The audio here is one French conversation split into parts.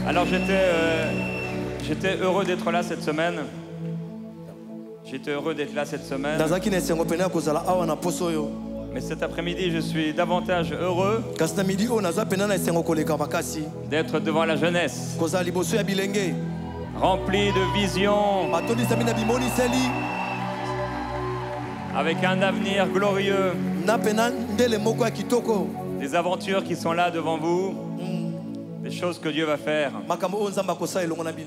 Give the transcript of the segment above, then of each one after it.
Alors j'étais heureux d'être là cette semaine. J'étais heureux d'être là cette semaine. Mais cet après-midi, je suis davantage heureux d'être devant la jeunesse, rempli de visions, avec un avenir glorieux, des aventures qui sont là devant vous, des choses que Dieu va faire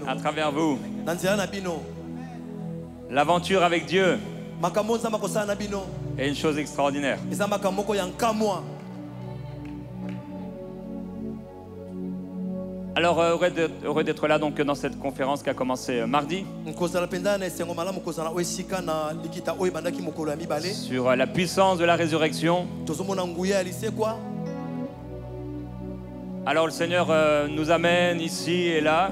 à travers vous. L'aventure avec Dieu est une chose extraordinaire. Alors heureux d'être là donc dans cette conférence qui a commencé mardi sur la puissance de la résurrection. Alors le Seigneur nous amène ici et là.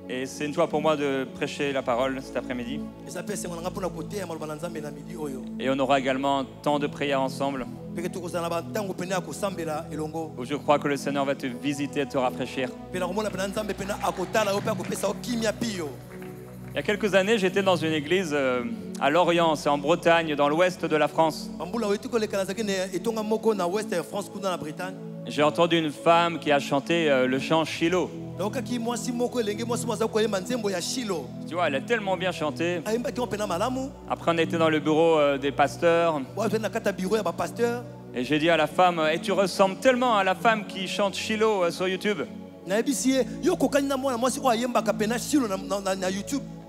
Et c'est une joie pour moi de prêcher la parole cet après-midi. Et on aura également un temps de prière ensemble où je crois que le Seigneur va te visiter et te rafraîchir. Il y a quelques années, j'étais dans une église à Lorient, c'est en Bretagne, dans l'ouest de la France. J'ai entendu une femme qui a chanté le chant Shiloh. Tu vois, elle a tellement bien chanté. Après, on était dans le bureau des pasteurs. Et j'ai dit à la femme, et tu ressembles tellement à la femme qui chante Shiloh sur YouTube.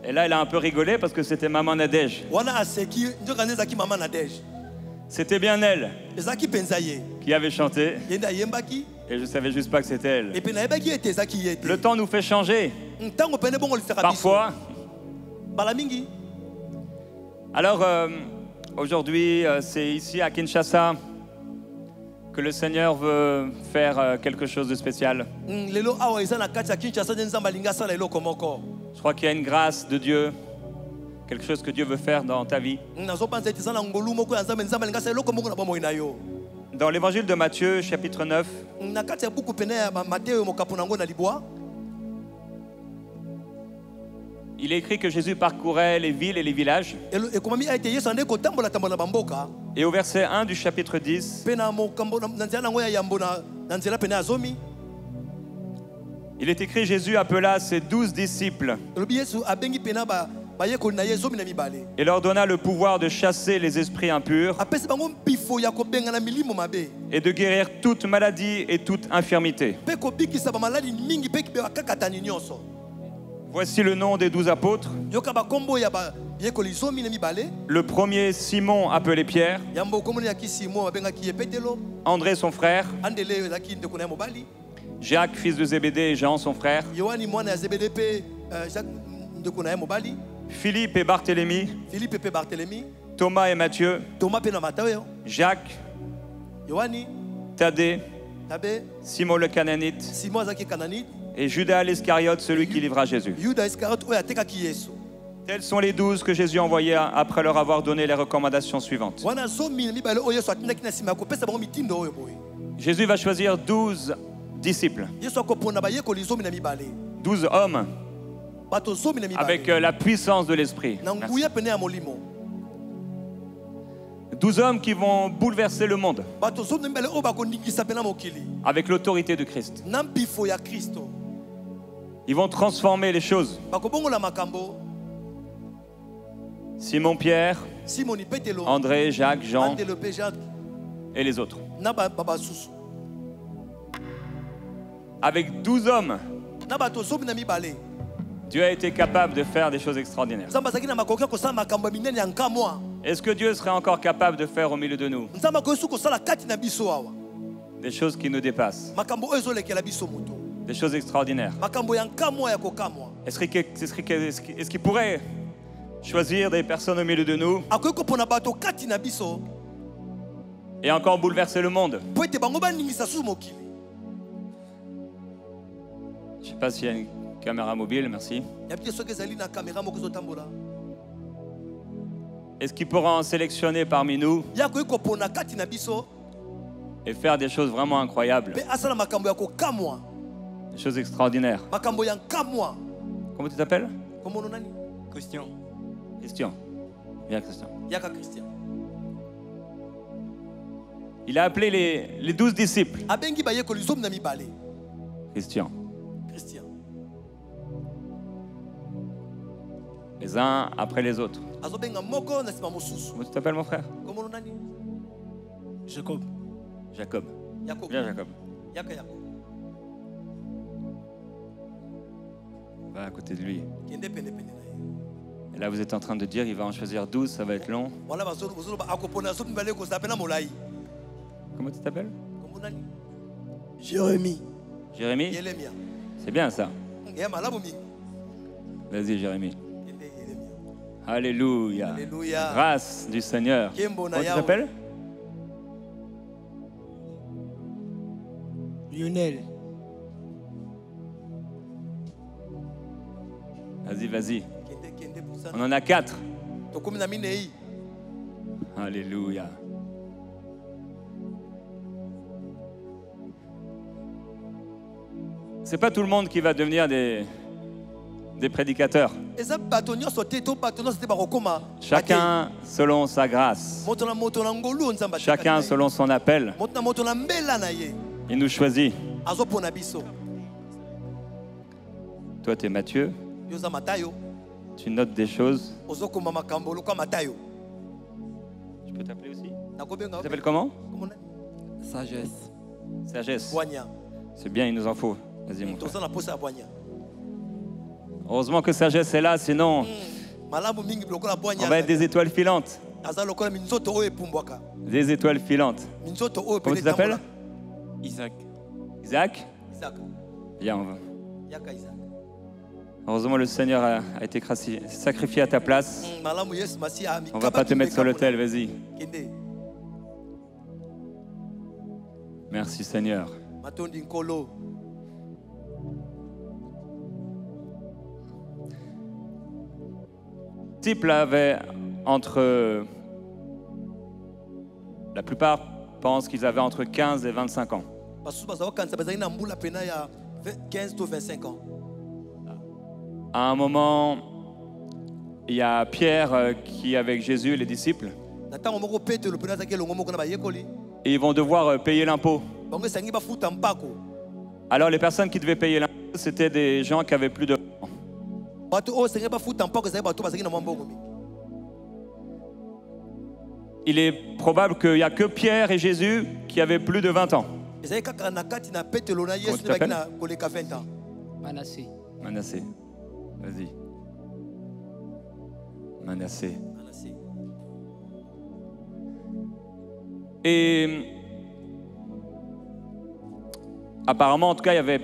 Et là, elle a un peu rigolé parce que c'était Maman Nadège. C'était bien elle qui avait chanté. Et je ne savais juste pas que c'était elle. Le temps nous fait changer. Parfois. Alors, aujourd'hui, c'est ici à Kinshasa que le Seigneur veut faire quelque chose de spécial. Je crois qu'il y a une grâce de Dieu, quelque chose que Dieu veut faire dans ta vie. Dans l'évangile de Matthieu, chapitre 9, il est écrit que Jésus parcourait les villes et les villages. Et au verset 1 du chapitre 10, il est écrit: Jésus appela ses 12 disciples et leur donna le pouvoir de chasser les esprits impurs et de guérir toute maladie et toute infirmité. Voici le nom des 12 apôtres. Le premier, Simon, appelé Pierre. André, son frère. Jacques, fils de Zébédée, et Jean, son frère. Philippe et Barthélemy. Thomas et Matthieu. Jacques. Thaddée. Simon le Cananite. Et Judas l'Iscariote, celui qui livra Jésus. Tels sont les 12 que Jésus envoyait après leur avoir donné les recommandations suivantes. Jésus va choisir 12 disciples, 12 hommes avec la puissance de l'Esprit. 12 hommes qui vont bouleverser le monde avec l'autorité de Christ. Ils vont transformer les choses. Simon Pierre, André, Jacques, Jean et les autres. Avec 12 hommes, Dieu a été capable de faire des choses extraordinaires. Est-ce que Dieu serait encore capable de faire au milieu de nous des choses qui nous dépassent, des choses extraordinaires? Est-ce qu'il pourrait choisir des personnes au milieu de nous et encore bouleverser le monde? Je ne sais pas s'il y a une caméra mobile, merci. Est-ce qu'il pourra en sélectionner parmi nous et faire des choses vraiment incroyables. Des choses extraordinaires. Comment tu t'appelles? Christian. Christian. Bien, Christian. Il a appelé les 12 disciples. Christian. Les uns après les autres. Comment tu t'appelles, mon frère? Jacob. Jacob. Bien, Jacob. Va à côté de lui. Et là, vous êtes en train de dire, il va en choisir 12, ça va être long. Comment tu t'appelles? Jérémie. Jérémie? C'est bien ça. Vas-y, Jérémie. Alléluia. Alléluia. Grâce du Seigneur. Comment tu t'appelles? Lionel. Vas-y, vas-y. On en a 4. Alléluia. C'est pas tout le monde qui va devenir des prédicateurs. Chacun selon sa grâce. Chacun selon son appel. Il nous choisit. Toi, tu es Matthieu. Tu notes des choses. Je peux t'appeler aussi? Tu t'appelles comment? Sagesse. Sagesse. C'est bien, il nous en faut. Vas-y, mon frère. Heureusement que Sagesse est là, sinon on va être des étoiles filantes. Des étoiles filantes. Comment tu t'appelles? Isaac. Isaac? Bien, on va. Heureusement, le Seigneur a été sacrifié à ta place. On va pas te mettre sur l'autel, vas-y. Merci, Seigneur. Le disciple avait entre... La plupart pensent qu'ils avaient entre 15 et 25 ans. À un moment, il y a Pierre qui est avec Jésus et les disciples. Et ils vont devoir payer l'impôt. Alors les personnes qui devaient payer l'impôt, c'était des gens qui avaient plus de... Il est probable qu'il n'y a que Pierre et Jésus qui avaient plus de 20 ans. Comment tu t'appelles? Manassé. Manassé. Vas-y. Manassé. Et apparemment, en tout cas, il n'y avait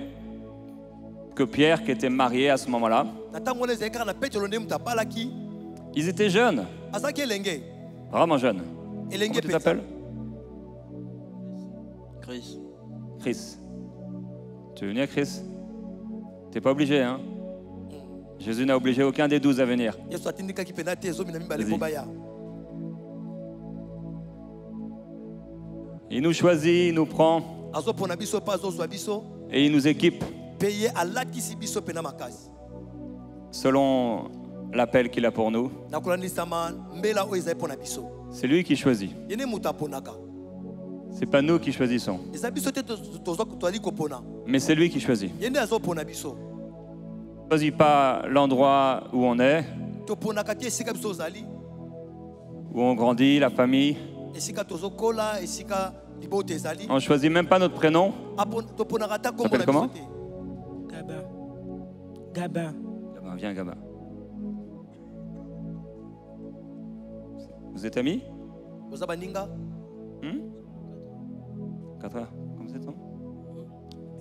que Pierre qui était marié à ce moment-là. Ils étaient jeunes. Vraiment jeunes. Comment tu t'appelles? Chris. Chris. Tu veux venir, Chris? T'es pas obligé, hein? Jésus n'a obligé aucun des 12 à venir. Il nous choisit, il nous prend et il nous équipe selon l'appel qu'il a pour nous. C'est lui qui choisit. C'est pas nous qui choisissons. Mais c'est lui qui choisit. Il ne choisit pas l'endroit où on est, où on grandit, la famille. On ne choisit même pas notre prénom. Tu t'appelles comment? Gabin. Gabin. Gabin, viens Gabin. Vous êtes amis? 4 heures. Comment c'est ton nom?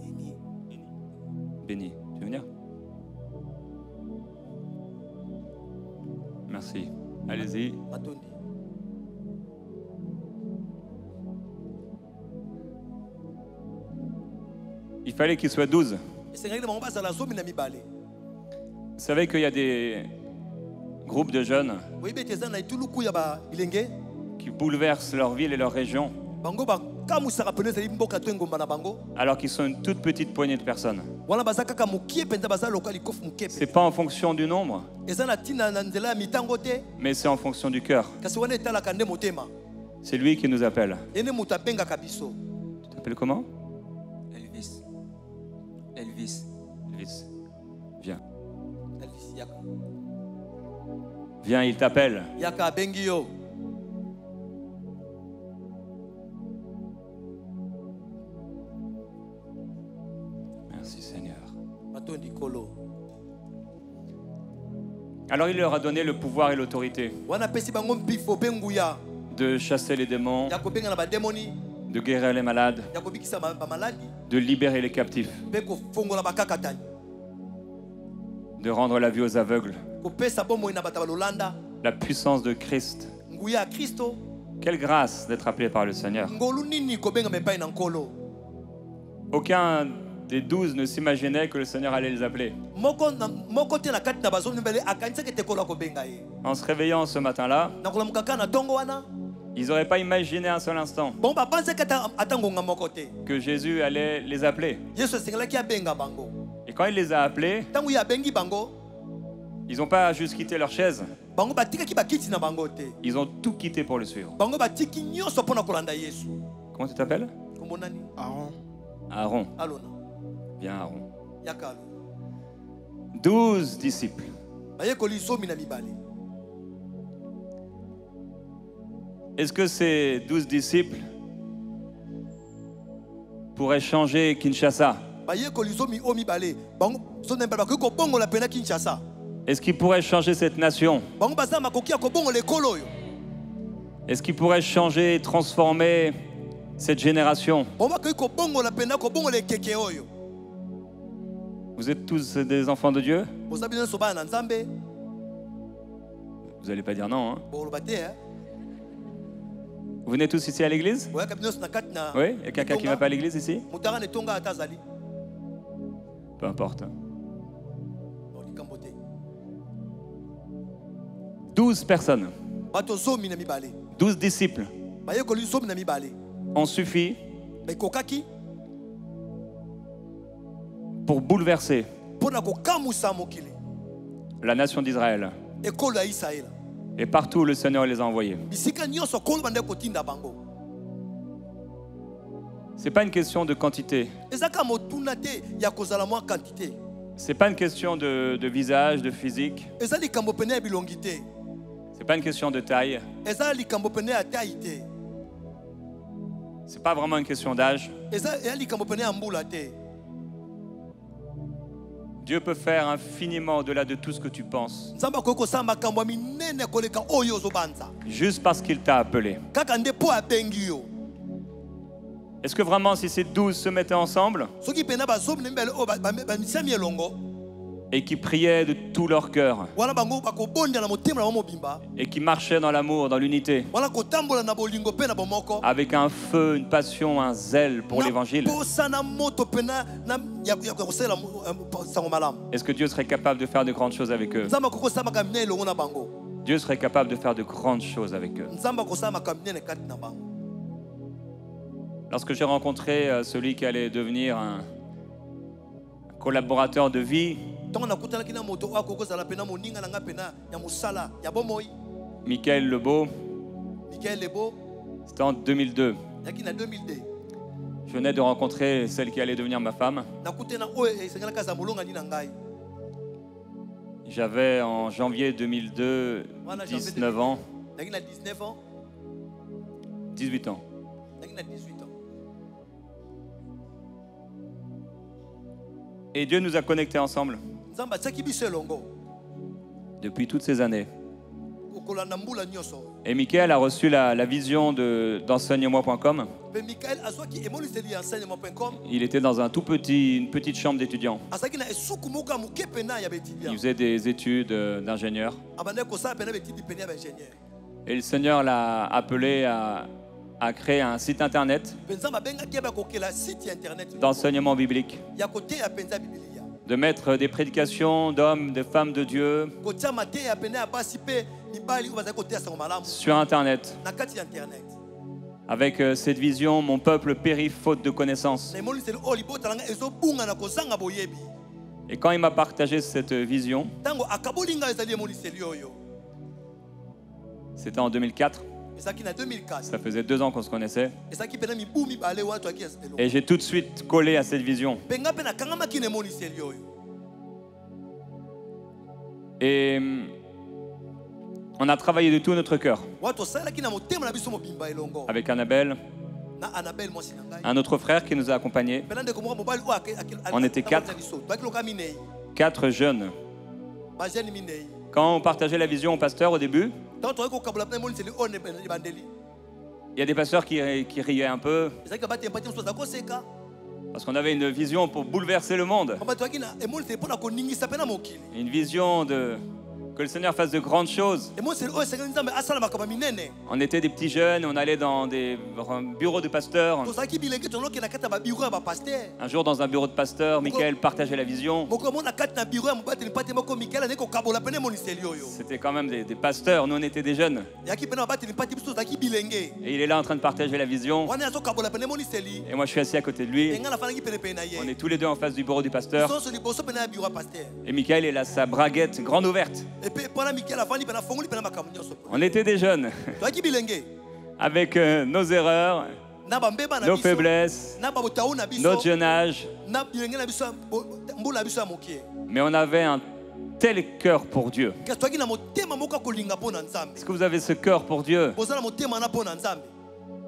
Béni. Béni. Tu veux venir? Merci. Allez-y. Il fallait qu'il soit 12. Vous savez qu'il y a des groupes de jeunes qui bouleversent leur ville et leur région. alors qu'ils sont une toute petite poignée de personnes. C'est pas en fonction du nombre, mais c'est en fonction du cœur. C'est lui qui nous appelle. Tu t'appelles comment? Elvis. Elvis. Elvis, viens. Viens, il t'appelle. Merci Seigneur. Alors il leur a donné le pouvoir et l'autorité de chasser les démons, de guérir les malades, de libérer les captifs, de rendre la vue aux aveugles. La puissance de Christ. Quelle grâce d'être appelé par le Seigneur. Aucun des 12 ne s'imaginait que le Seigneur allait les appeler. En se réveillant ce matin-là, ils n'auraient pas imaginé un seul instant que Jésus allait les appeler. Et quand il les a appelés, ils n'ont pas juste quitté leur chaise. Ils ont tout quitté pour le suivre. Comment tu t'appelles? Aaron. Aaron. Bien Aaron. 12 disciples. Est-ce que ces 12 disciples pourraient changer Kinshasa? Est-ce qu'ils pourraient changer cette nation? Est-ce qu'ils pourraient changer et transformer cette génération? Vous êtes tous des enfants de Dieu? Vous n'allez pas dire non, hein? Vous venez tous ici à l'église? Oui, il y a quelqu'un qui ne va pas à l'église ici? Peu importe. 12 personnes, 12 disciples ont suffi pour bouleverser la nation d'Israël. Et partout où le Seigneur les a envoyés. Ce n'est pas une question de quantité. Ce n'est pas une question de visage, de physique. Ce n'est pas une question de taille. Ce n'est pas vraiment une question d'âge. Dieu peut faire infiniment au-delà de tout ce que tu penses. Juste parce qu'il t'a appelé. Est-ce que vraiment si ces 12 se mettaient ensemble et qui priaient de tout leur cœur et qui marchaient dans l'amour, dans l'unité, avec un feu, une passion, un zèle pour l'évangile, est-ce que Dieu serait capable de faire de grandes choses avec eux? Dieu serait capable de faire de grandes choses avec eux. Lorsque j'ai rencontré celui qui allait devenir un collaborateur de vie, Michael Lebeau, c'était en 2002. Je venais de rencontrer celle qui allait devenir ma femme. J'avais en janvier 2002 19 ans. 18 ans. Et Dieu nous a connectés ensemble depuis toutes ces années. Et Michael a reçu la vision d'enseigne-moi.com. Il était dans une petite chambre d'étudiant. Il faisait des études d'ingénieur. Et le Seigneur l'a appelé à créer un site internet d'enseignement biblique, de mettre des prédications d'hommes, de femmes de Dieu sur internet. Avec cette vision, mon peuple périt faute de connaissance. Et quand il m'a partagé cette vision, c'était en 2004. Ça faisait 2 ans qu'on se connaissait. Et j'ai tout de suite collé à cette vision. Et on a travaillé de tout notre cœur. Avec Annabelle, un autre frère qui nous a accompagnés. On était 4 jeunes. Quand on partageait la vision au pasteur au début, il y a des pasteurs qui riaient un peu. Parce qu'on avait une vision pour bouleverser le monde. Une vision que le Seigneur fasse de grandes choses. On était des petits jeunes, on allait dans des bureaux de pasteurs. Un jour, dans un bureau de pasteur, Michael partageait la vision. C'était quand même des pasteurs, nous on était des jeunes. Et il est là en train de partager la vision. Et moi je suis assis à côté de lui. On est tous les deux en face du bureau du pasteur. Et Michael est là, sa braguette grande ouverte. On était des jeunes, avec nos erreurs, nos faiblesses, notre jeune âge. Mais on avait un tel cœur pour Dieu. Est-ce que vous avez ce cœur pour Dieu?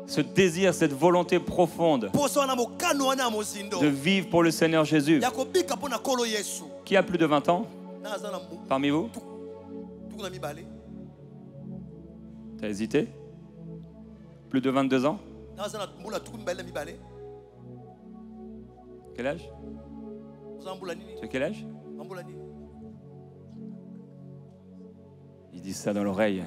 Ce désir, cette volonté profonde de vivre pour le Seigneur Jésus. Qui a plus de 20 ans parmi vous? T'as hésité? Plus de 22 ans? Quel âge? Tu as quel âge? Ils disent ça dans l'oreille.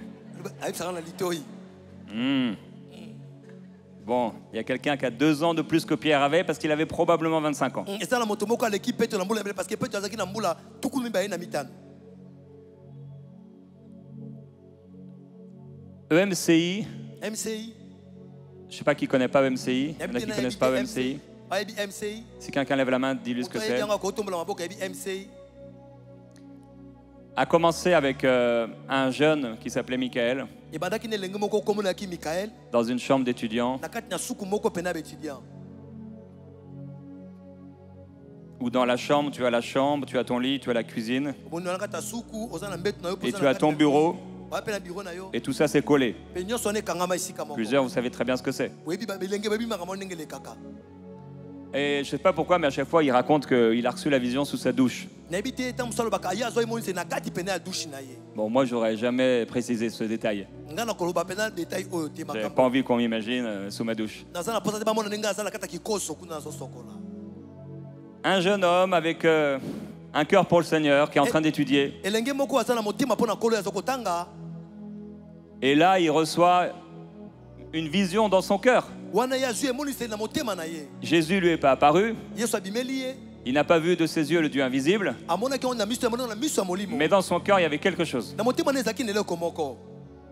Bon, il y a quelqu'un qui a 2 ans de plus que Pierre avait parce qu'il avait probablement 25 ans. EMCI, je ne sais pas qui ne connaît pas EMCI, il y en a qui ne connaissent pas EMCI. Si quelqu'un lève la main, dis-lui ce que c'est. A commencé avec un jeune qui s'appelait Michael, dans une chambre d'étudiants, où dans la chambre, tu as ton lit, tu as la cuisine, et tu as ton bureau. Et tout ça c'est collé. Plusieurs, vous savez très bien ce que c'est. Et je ne sais pas pourquoi, mais à chaque fois, il raconte qu'il a reçu la vision sous sa douche. Bon, moi, j'aurais jamais précisé ce détail. J'avais pas envie qu'on m'imagine sous ma douche. Un jeune homme avec un cœur pour le Seigneur qui est en train d'étudier. Et là, il reçoit une vision dans son cœur. Jésus lui est pas apparu. Il n'a pas vu de ses yeux le Dieu invisible. Mais dans son cœur, il y avait quelque chose.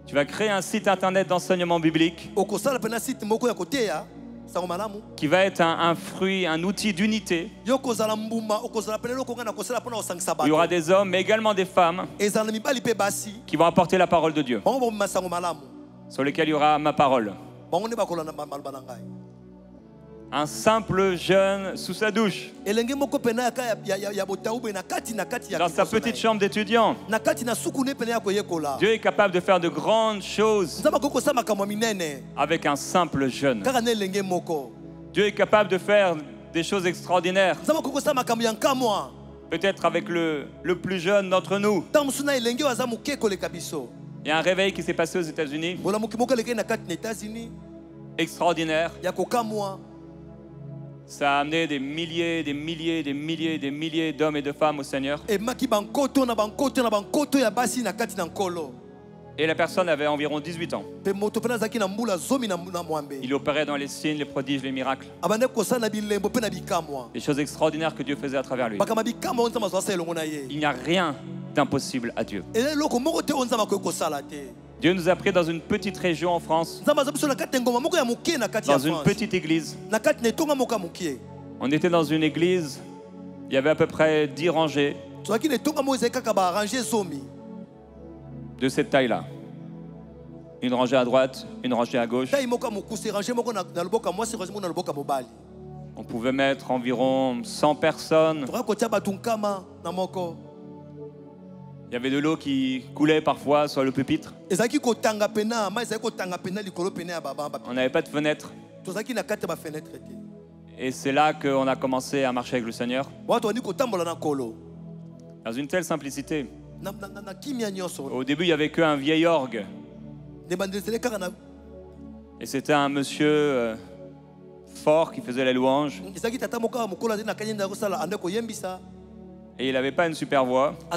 Tu vas créer un site internet d'enseignement biblique qui va être un fruit, un outil d'unité. Il y aura des hommes, mais également des femmes qui vont apporter la parole de Dieu, sur lesquels il y aura ma parole. Un simple jeune sous sa douche, dans sa petite chambre d'étudiant. Dieu est capable de faire de grandes choses avec un simple jeune. Dieu est capable de faire des choses extraordinaires, peut-être avec le plus jeune d'entre nous. Il y a un réveil qui s'est passé aux États-Unis, extraordinaire. Ça a amené des milliers d'hommes et de femmes au Seigneur. Et la personne avait environ 18 ans. Il opérait dans les signes, les prodiges, les miracles. Des choses extraordinaires que Dieu faisait à travers lui. Il n'y a rien d'impossible à Dieu. Dieu nous a pris dans une petite région en France, dans une petite église. On était dans une église, il y avait à peu près 10 rangées de cette taille-là. Une rangée à droite, une rangée à gauche. On pouvait mettre environ 100 personnes. Il y avait de l'eau qui coulait parfois sur le pupitre. On n'avait pas de fenêtre. Et c'est là qu'on a commencé à marcher avec le Seigneur. Dans une telle simplicité. Au début, il n'y avait qu'un vieil orgue. Et c'était un monsieur fort qui faisait les louanges. Et il n'avait pas une super voix. Il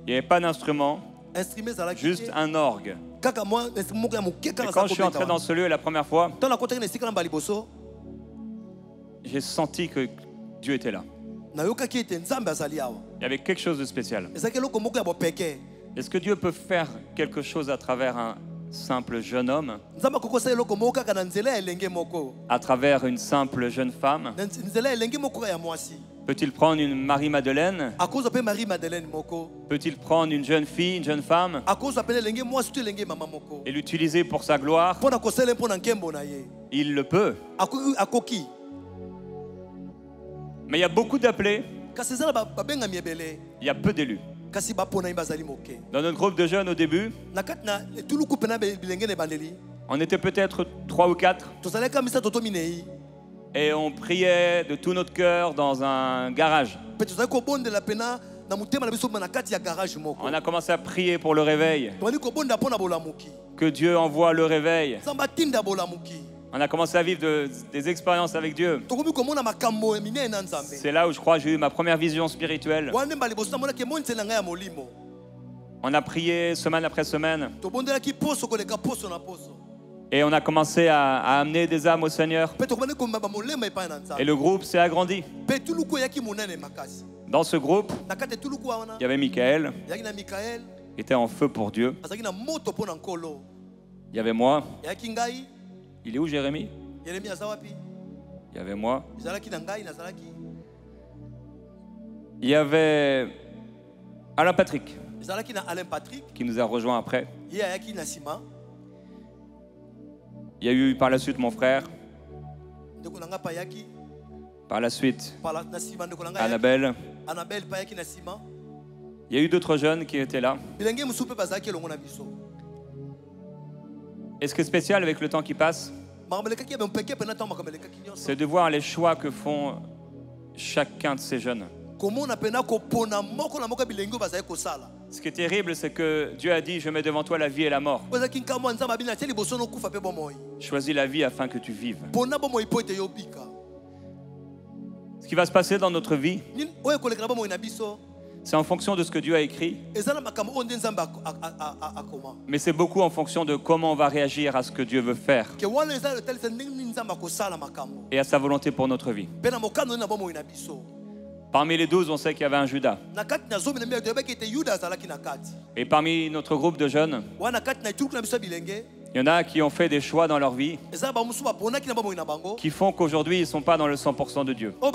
n'y avait pas d'instrument. Juste un orgue. Et quand je suis entré dans ce lieu la première fois, j'ai senti que Dieu était là. Il y avait quelque chose de spécial. Est-ce que Dieu peut faire quelque chose à travers un simple jeune homme, à travers une simple jeune femme? Peut-il prendre une Marie-Madeleine? Peut-il prendre une jeune fille, une jeune femme, et l'utiliser pour sa gloire? Il le peut. Mais il y a beaucoup d'appelés. Il y a peu d'élus. Dans notre groupe de jeunes au début, on était peut-être 3 ou 4. Et on priait de tout notre cœur dans un garage. On a commencé à prier pour le réveil. Que Dieu envoie le réveil. On a commencé à vivre des expériences avec Dieu. C'est là où je crois que j'ai eu ma première vision spirituelle. On a prié semaine après semaine. Et on a commencé à amener des âmes au Seigneur. Et le groupe s'est agrandi. Dans ce groupe, il y avait Michael, qui était en feu pour Dieu. Il y avait moi. Il est où Jérémie? Il y avait moi. Il y avait Alain Patrick, qui nous a rejoints après. Il y a eu par la suite mon frère. Par la suite, Annabelle. Il y a eu d'autres jeunes qui étaient là. Et ce qui est spécial avec le temps qui passe, c'est de voir les choix que font chacun de ces jeunes. Ce qui est terrible, c'est que Dieu a dit: je mets devant toi la vie et la mort. Choisis la vie afin que tu vives. Ce qui va se passer dans notre vie, c'est en fonction de ce que Dieu a écrit. Mais c'est beaucoup en fonction de comment on va réagir à ce que Dieu veut faire et à sa volonté pour notre vie. Parmi les 12, on sait qu'il y avait un Judas. Et parmi notre groupe de jeunes, il y en a qui ont fait des choix dans leur vie qui font qu'aujourd'hui ils ne sont pas dans le 100% de Dieu. Il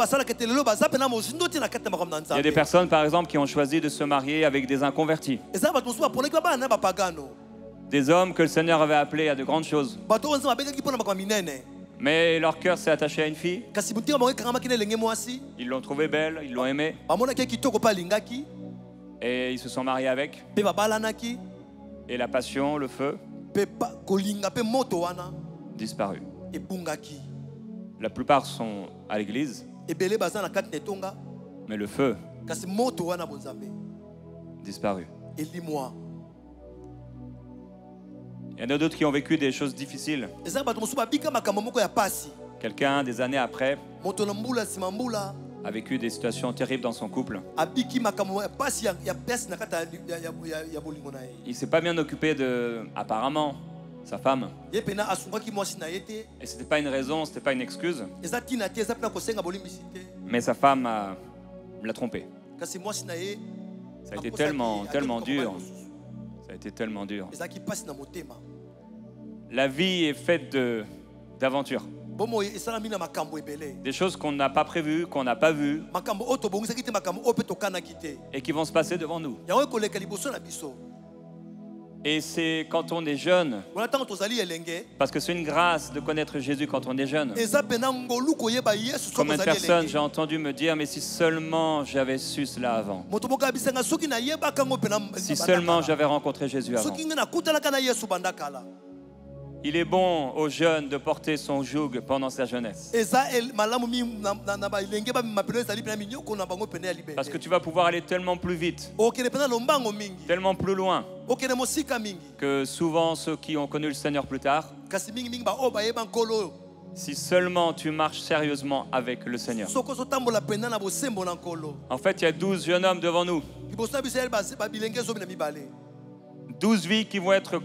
y a des personnes par exemple qui ont choisi de se marier avec des inconvertis. Des hommes que le Seigneur avait appelés à de grandes choses. Mais leur cœur s'est attaché à une fille. Ils l'ont trouvée belle, ils l'ont aimée. Et ils se sont mariés avec. Et la passion, le feu, disparu. La plupart sont à l'église, mais le feu disparu. Il y en a d'autres qui ont vécu des choses difficiles. Quelqu'un, des années après, a vécu des situations terribles dans son couple. Il ne s'est pas bien occupé de, apparemment, sa femme. Et ce n'était pas une raison, ce n'était pas une excuse. Mais sa femme l'a trompé. Ça a été tellement dur. Ça Ça a été tellement dur. La vie est faite d'aventures. Des choses qu'on n'a pas prévues, qu'on n'a pas vues et qui vont se passer devant nous. Et c'est quand on est jeune, parce que c'est une grâce de connaître Jésus quand on est jeune. Combien de personnes j'ai entendu me dire, mais si seulement j'avais su cela avant, si seulement j'avais rencontré Jésus avant. Il est bon aux jeunes de porter son joug pendant sa jeunesse. Parce que tu vas pouvoir aller tellement plus vite, tellement plus loin, que souvent ceux qui ont connu le Seigneur plus tard, si seulement tu marches sérieusement avec le Seigneur. En fait, il y a 12 jeunes hommes devant nous. 12 vies qui vont être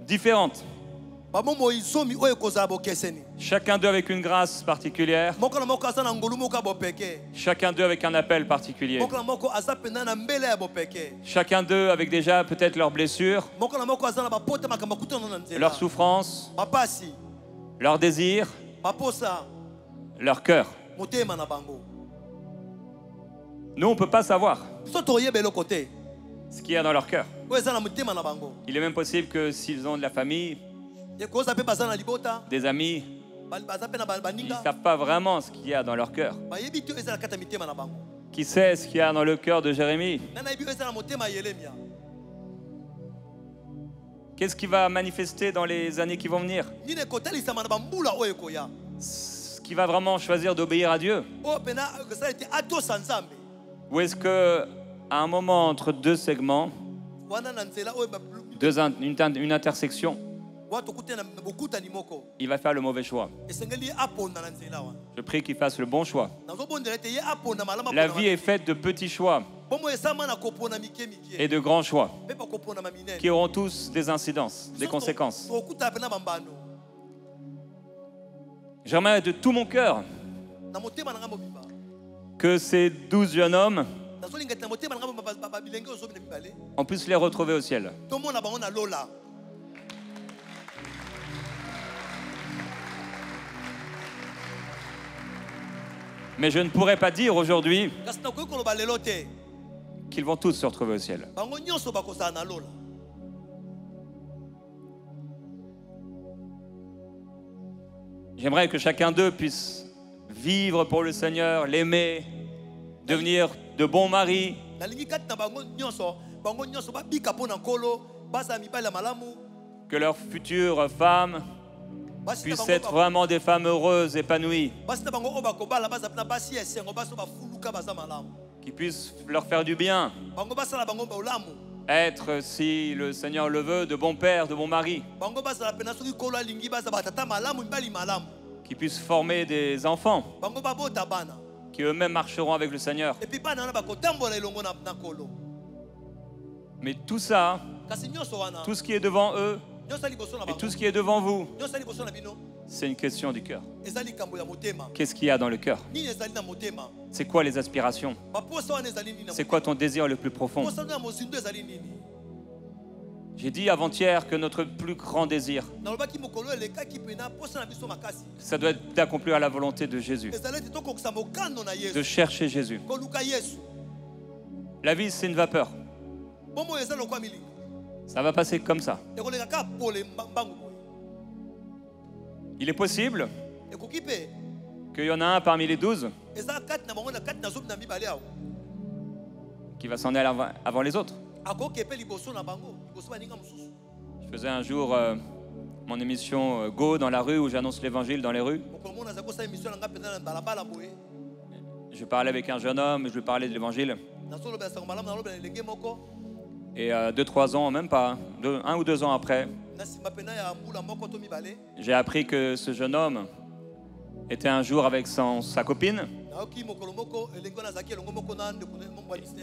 différentes. Chacun d'eux avec une grâce particulière. Chacun d'eux avec un appel particulier. Chacun d'eux avec déjà peut-être leurs blessures, leurs souffrances, leurs désirs, leur cœur. Nous, on ne peut pas savoir ce qu'il y a dans leur cœur. Il est même possible que s'ils ont de la famille, des amis, ils ne savent pas vraiment ce qu'il y a dans leur cœur. Qui sait ce qu'il y a dans le cœur de Jérémie? Qu'est-ce qui va manifester dans les années qui vont venir? Ce qui va vraiment choisir d'obéir à Dieu? Ou est-ce qu'à un moment entre deux segments, une intersection, il va faire le mauvais choix? Je prie qu'il fasse le bon choix. La vie est faite de petits choix et de grands choix qui auront tous des incidences, des conséquences. J'aimerais de tout mon cœur que ces 12 jeunes hommes, on puisse les retrouver au ciel. Mais je ne pourrais pas dire aujourd'hui qu'ils vont tous se retrouver au ciel. J'aimerais que chacun d'eux puisse vivre pour le Seigneur, l'aimer, devenir de bons maris, que leurs futures femmes puissent être vraiment des femmes heureuses, épanouies, qui puissent leur faire du bien, être, si le Seigneur le veut, de bons pères, de bons maris, qui puissent former des enfants, qui eux-mêmes marcheront avec le Seigneur. Mais tout ça, tout ce qui est devant eux, et tout ce qui est devant vous, c'est une question du cœur. Qu'est-ce qu'il y a dans le cœur? C'est quoi les aspirations? C'est quoi ton désir le plus profond? J'ai dit avant-hier que notre plus grand désir, ça doit être d'accomplir la volonté de Jésus, de chercher Jésus. La vie, c'est une vapeur. Ça va passer comme ça. Il est possible qu'il y en a un parmi les 12 qui va s'en aller avant les autres. Je faisais un jour mon émission Go dans la rue, où j'annonce l'évangile dans les rues. Je parlais avec un jeune homme, je lui parlais de l'évangile. Et 2-3 ans, même pas, 1 ou 2 ans après, j'ai appris que ce jeune homme était un jour avec sa copine.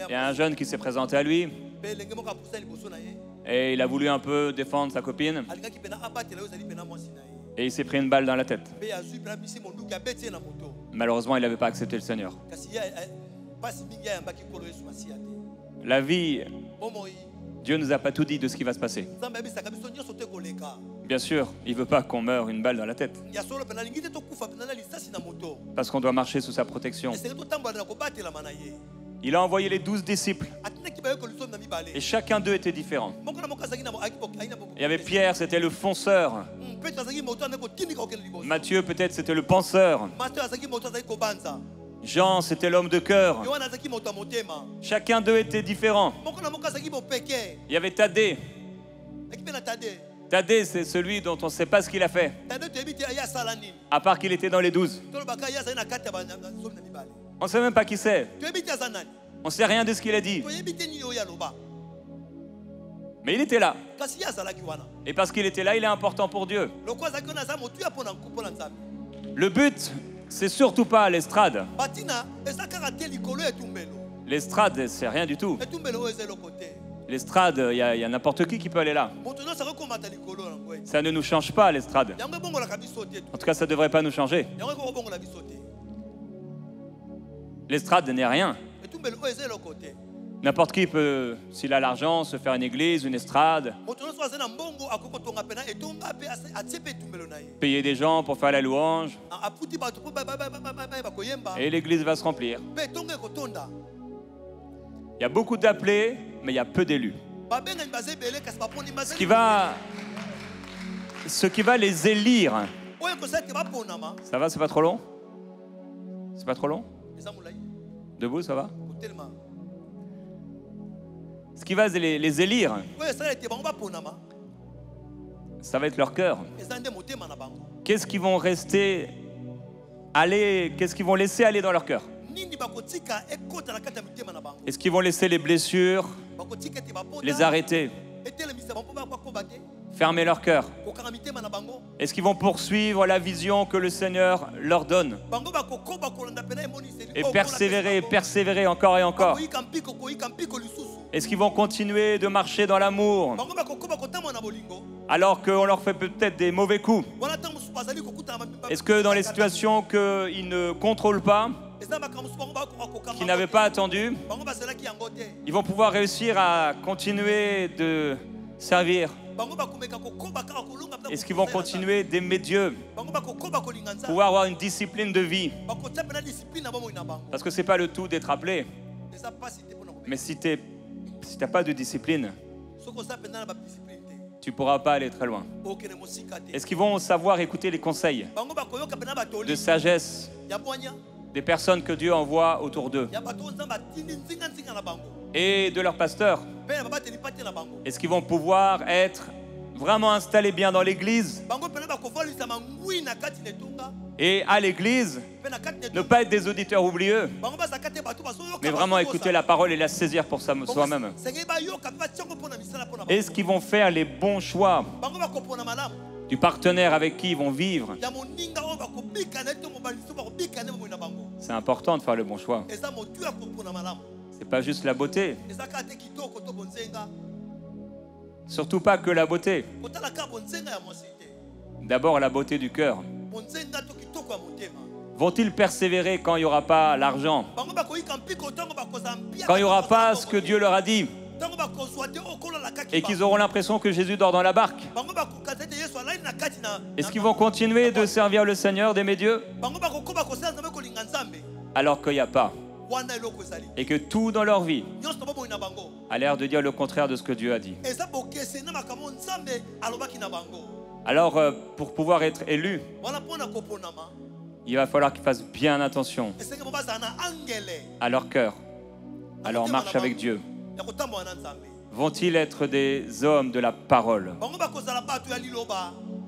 Il y a un jeune qui s'est présenté à lui et il a voulu un peu défendre sa copine et il s'est pris une balle dans la tête. Malheureusement, il n'avait pas accepté le Seigneur. La vie Dieu ne nous a pas tout dit de ce qui va se passer. Bien sûr, il ne veut pas qu'on meure une balle dans la tête. Parce qu'on doit marcher sous sa protection. Il a envoyé les 12 disciples. Et chacun d'eux était différent. Il y avait Pierre, c'était le fonceur. Matthieu, peut-être, c'était le penseur. Jean, c'était l'homme de cœur. Chacun d'eux était différent. Il y avait Thaddée. Thaddée, c'est celui dont on ne sait pas ce qu'il a fait, à part qu'il était dans les 12. On ne sait même pas qui c'est. On ne sait rien de ce qu'il a dit. Mais il était là. Et parce qu'il était là, il est important pour Dieu. Le but, c'est surtout pas l'estrade. L'estrade, c'est rien du tout. L'estrade, il y a n'importe qui peut aller là. Ça ne nous change pas, l'estrade. En tout cas, ça ne devrait pas nous changer. L'estrade n'est rien. N'importe qui peut, s'il a l'argent, se faire une église, une estrade, payer des gens pour faire la louange, et l'église va se remplir. Il y a beaucoup d'appelés, mais il y a peu d'élus. Ce qui va les élire. Ça va, c'est pas trop long? C'est pas trop long? Debout, ça va? Ce qui va les élire, ça va être leur cœur. Qu'est-ce qu'ils vont qu'est-ce qu'ils vont laisser aller dans leur cœur? Est-ce qu'ils vont laisser les blessures, les arrêter, fermer leur cœur? Est-ce qu'ils vont poursuivre la vision que le Seigneur leur donne et persévérer encore et encore? Est-ce qu'ils vont continuer de marcher dans l'amour alors qu'on leur fait peut-être des mauvais coups? Est-ce que dans les situations qu'ils ne contrôlent pas, qu'ils n'avaient pas attendu, ils vont pouvoir réussir à continuer de servir? Est-ce qu'ils vont continuer d'aimer Dieu, pouvoir avoir une discipline de vie? Parce que ce n'est pas le tout d'être appelé. Mais si tu n'as pas de discipline, tu ne pourras pas aller très loin. Est-ce qu'ils vont savoir écouter les conseils de sagesse des personnes que Dieu envoie autour d'eux et de leurs pasteurs? Est-ce qu'ils vont pouvoir être vraiment installés bien dans l'église et à l'église ne pas être des auditeurs oublieux, mais vraiment écouter la parole et la saisir pour soi-même? Est-ce qu'ils vont faire les bons choix du partenaire avec qui ils vont vivre? C'est important de faire le bon choix. C'est pas juste la beauté. Surtout pas que la beauté. D'abord la beauté du cœur. Vont-ils persévérer quand il n'y aura pas l'argent? Quand il n'y aura pas ce que Dieu leur a dit? Et qu'ils auront l'impression que Jésus dort dans la barque? Est-ce qu'ils vont continuer de servir le Seigneur, d'aimer Dieu, alors qu'il n'y a pas? Et que tout dans leur vie a l'air de dire le contraire de ce que Dieu a dit. Alors, pour pouvoir être élu, il va falloir qu'ils fassent bien attention à leur cœur, à leur marche avec Dieu. Vont-ils être des hommes de la parole,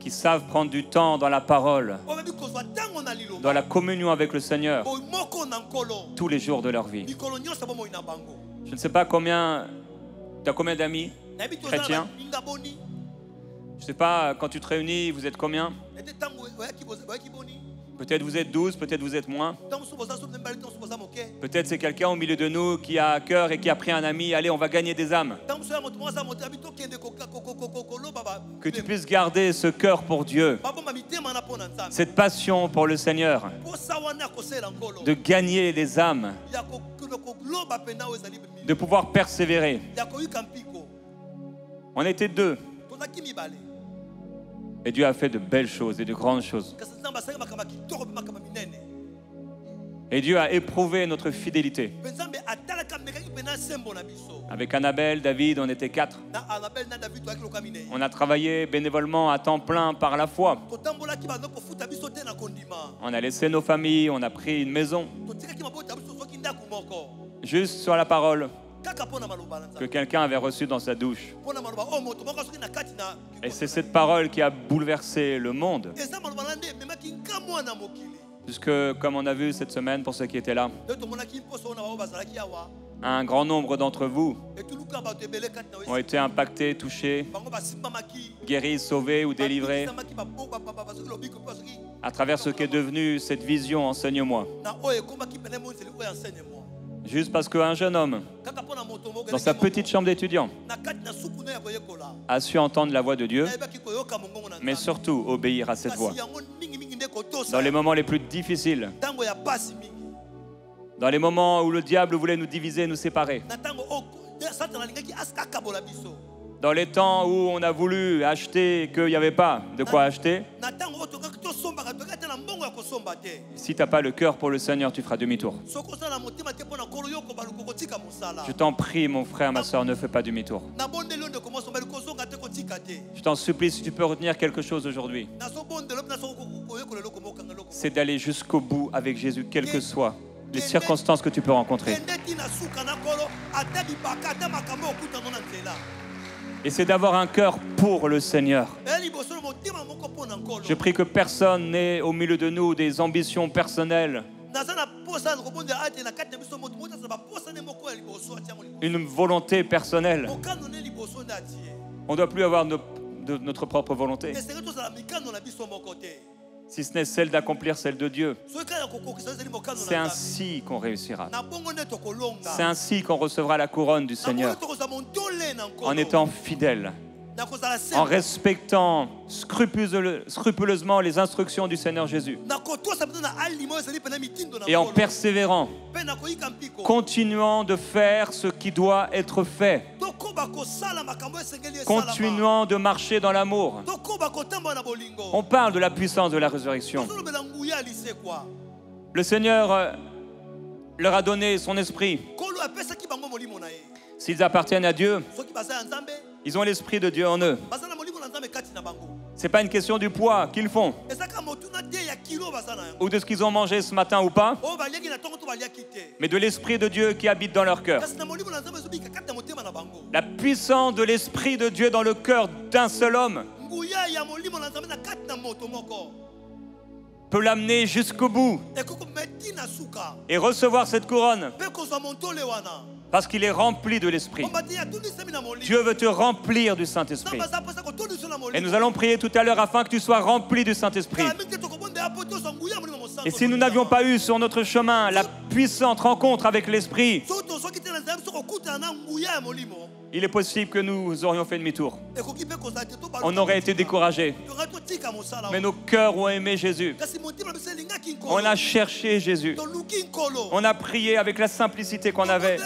qui savent prendre du temps dans la parole, dans la communion avec le Seigneur, tous les jours de leur vie? Je ne sais pas combien, tu as combien d'amis chrétiens? Je ne sais pas, quand tu te réunis, vous êtes combien? Peut-être vous êtes 12, peut-être vous êtes moins. Peut-être c'est quelqu'un au milieu de nous qui a à cœur et qui a pris un ami. Allez, on va gagner des âmes. Que tu puisses garder ce cœur pour Dieu, cette passion pour le Seigneur, de gagner des âmes, de pouvoir persévérer. On était 2. Et Dieu a fait de belles choses et de grandes choses. Et Dieu a éprouvé notre fidélité. Avec Annabelle, David, on était 4. On a travaillé bénévolement à temps plein par la foi. On a laissé nos familles, on a pris une maison. Juste sur la parole que quelqu'un avait reçue dans sa douche. Et c'est cette parole qui a bouleversé le monde. Puisque, comme on a vu cette semaine, pour ceux qui étaient là, un grand nombre d'entre vous ont été impactés, touchés, guéris, sauvés ou délivrés à travers ce qui est devenu cette vision « Enseigne-moi ». Juste parce qu'un jeune homme, dans sa petite chambre d'étudiant, a su entendre la voix de Dieu, mais surtout obéir à cette voix. Dans les moments les plus difficiles, dans les moments où le diable voulait nous diviser, nous séparer, dans les temps où on a voulu acheter et qu'il n'y avait pas de quoi acheter, si tu n'as pas le cœur pour le Seigneur, tu feras demi-tour. Je t'en prie, mon frère, ma soeur, ne fais pas demi-tour. Je t'en supplie, si tu peux retenir quelque chose aujourd'hui, c'est d'aller jusqu'au bout avec Jésus, quelles que soient les circonstances que tu peux rencontrer. Et c'est d'avoir un cœur pour le Seigneur. Je prie que personne n'ait au milieu de nous des ambitions personnelles, une volonté personnelle. On ne doit plus avoir notre propre volonté, si ce n'est celle d'accomplir celle de Dieu. C'est ainsi qu'on réussira. C'est ainsi qu'on recevra la couronne du Seigneur, en étant fidèle, en respectant scrupuleusement les instructions du Seigneur Jésus et en persévérant, continuant de faire ce qui doit être fait, continuant de marcher dans l'amour. On parle de la puissance de la résurrection. Le Seigneur leur a donné son esprit. S'ils appartiennent à Dieu, ils ont l'esprit de Dieu en eux. Ce n'est pas une question du poids qu'ils font ou de ce qu'ils ont mangé ce matin ou pas, mais de l'esprit de Dieu qui habite dans leur cœur. La puissance de l'esprit de Dieu dans le cœur d'un seul homme peut l'amener jusqu'au bout et recevoir cette couronne parce qu'il est rempli de l'Esprit. Dieu veut te remplir du Saint-Esprit. Et nous allons prier tout à l'heure afin que tu sois rempli du Saint-Esprit. Et si nous n'avions pas eu sur notre chemin la puissante rencontre avec l'Esprit, il est possible que nous aurions fait demi-tour. On aurait été découragés. Mais nos cœurs ont aimé Jésus. On a cherché Jésus. On a prié avec la simplicité qu'on avait,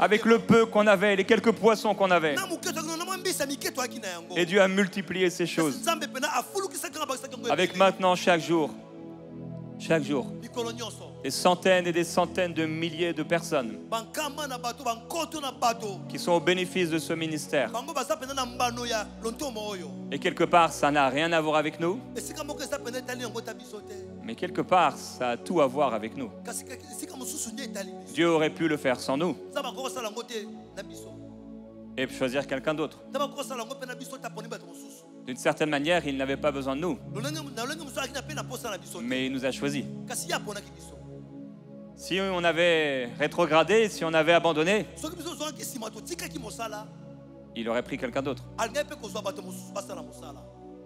avec le peu qu'on avait, les quelques poissons qu'on avait. Et Dieu a multiplié ces choses. Avec maintenant, chaque jour, des centaines et des centaines de milliers de personnes qui sont au bénéfice de ce ministère. Et quelque part, ça n'a rien à voir avec nous, mais quelque part, ça a tout à voir avec nous. Dieu aurait pu le faire sans nous et choisir quelqu'un d'autre. D'une certaine manière, il n'avait pas besoin de nous, mais il nous a choisis. Si on avait rétrogradé, si on avait abandonné, il aurait pris quelqu'un d'autre.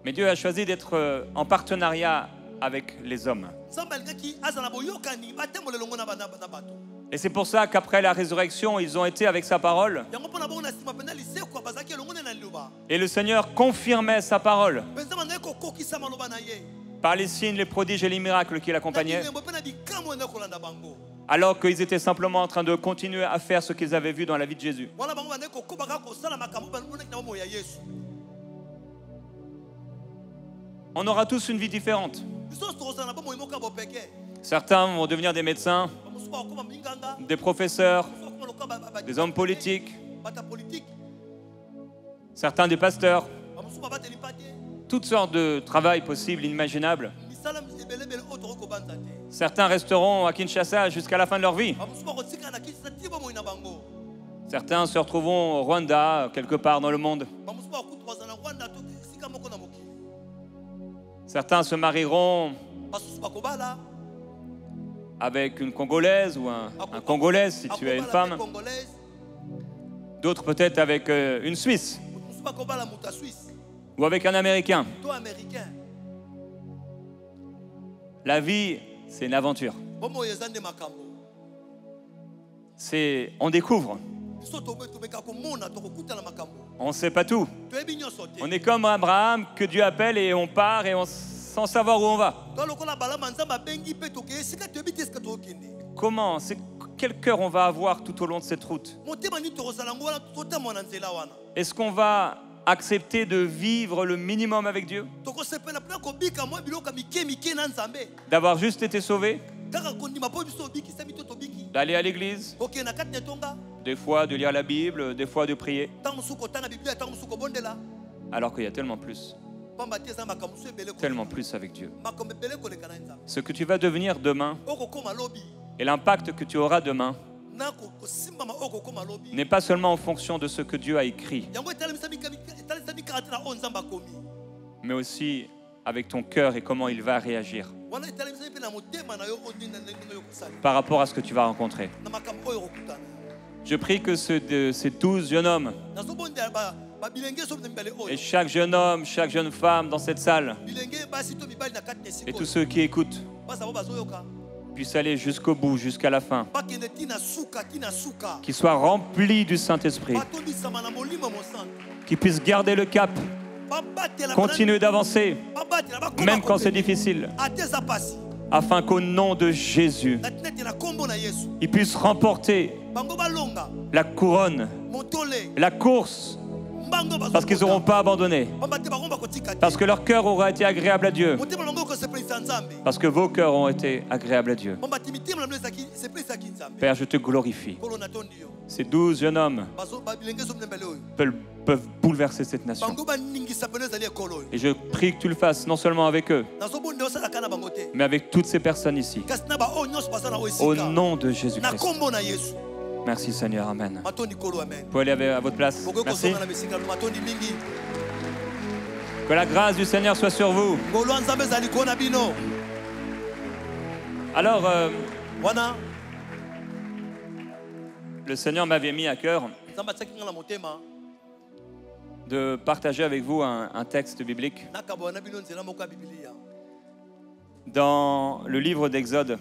Mais Dieu a choisi d'être en partenariat avec les hommes. Et c'est pour ça qu'après la résurrection, ils ont été avec sa parole. Et le Seigneur confirmait sa parole par les signes, les prodiges et les miracles qui l'accompagnaient, alors qu'ils étaient simplement en train de continuer à faire ce qu'ils avaient vu dans la vie de Jésus. On aura tous une vie différente. Certains vont devenir des médecins, des professeurs, des hommes politiques, certains des pasteurs, toutes sortes de travails possibles, inimaginables. Certains resteront à Kinshasa jusqu'à la fin de leur vie. Certains se retrouveront au Rwanda, quelque part dans le monde. Certains se marieront avec une Congolaise ou un Congolais si tu es une femme. D'autres peut-être avec une Suisse ou avec un Américain. La vie, c'est une aventure. On découvre. On ne sait pas tout. On est comme Abraham que Dieu appelle et on part et sans savoir où on va. Comment, quel cœur on va avoir tout au long de cette route? Est-ce qu'on va accepter de vivre le minimum avec Dieu? D'avoir juste été sauvé? D'aller à l'église? Des fois de lire la Bible, des fois de prier? Alors qu'il y a tellement plus. Tellement plus avec Dieu. Ce que tu vas devenir demain et l'impact que tu auras demain n'est pas seulement en fonction de ce que Dieu a écrit, mais aussi avec ton cœur et comment il va réagir par rapport à ce que tu vas rencontrer. Je prie que ces 12 jeunes hommes et chaque jeune homme, chaque jeune femme dans cette salle et tous ceux qui écoutent puissent aller jusqu'au bout, jusqu'à la fin, qu'ils soient remplis du Saint-Esprit, qu'ils puissent garder le cap, continuer d'avancer, même quand c'est difficile, afin qu'au nom de Jésus, ils puissent remporter la couronne, la course, parce qu'ils n'auront pas abandonné, parce que leur cœur aura été agréable à Dieu, parce que vos cœurs ont été agréables à Dieu. Père, je te glorifie. Ces 12 jeunes hommes peuvent bouleverser cette nation. Et je prie que tu le fasses non sellement avec eux, mais avec toutes ces personnes ici. Au nom de Jésus-Christ. Merci Seigneur, Amen. Vous pouvez aller à votre place. Merci. Que la grâce du Seigneur soit sur vous. Alors, le Seigneur m'avait mis à cœur de partager avec vous un texte biblique dans le livre d'Exode,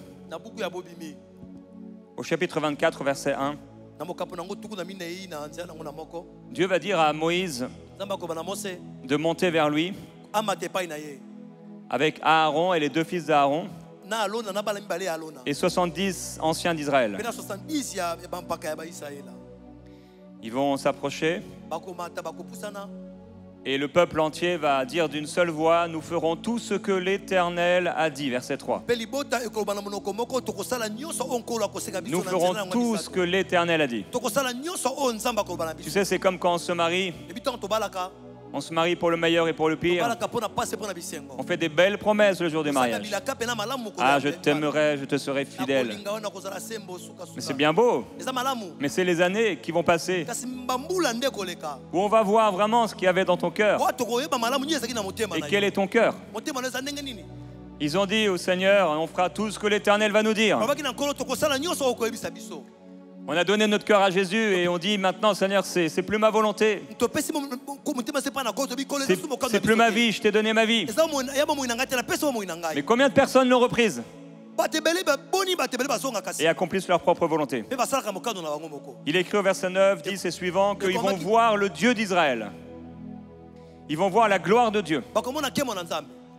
au chapitre 24, verset 1. Dieu va dire à Moïse de monter vers lui avec Aaron et les 2 fils d'Aaron et 70 anciens d'Israël. Ils vont s'approcher et le peuple entier va dire d'une seule voix: nous ferons tout ce que l'Éternel a dit. Verset 3. Nous ferons tout ce que l'Éternel a dit. Tu sais, c'est comme quand on se marie. On se marie pour le meilleur et pour le pire. On fait des belles promesses le jour du mariage. Ah, je t'aimerai, je te serai fidèle. Mais c'est bien beau. Mais c'est les années qui vont passer où on va voir vraiment ce qu'il y avait dans ton cœur. Et quel est ton cœur? Ils ont dit au Seigneur: on fera tout ce que l'Éternel va nous dire. On a donné notre cœur à Jésus et on dit maintenant: Seigneur, c'est plus ma volonté. C'est plus ma vie, je t'ai donné ma vie. Mais combien de personnes l'ont reprise et accomplissent leur propre volonté? Il écrit au verset 9, 10 et suivant qu'ils vont voir le Dieu d'Israël. Ils vont voir la gloire de Dieu.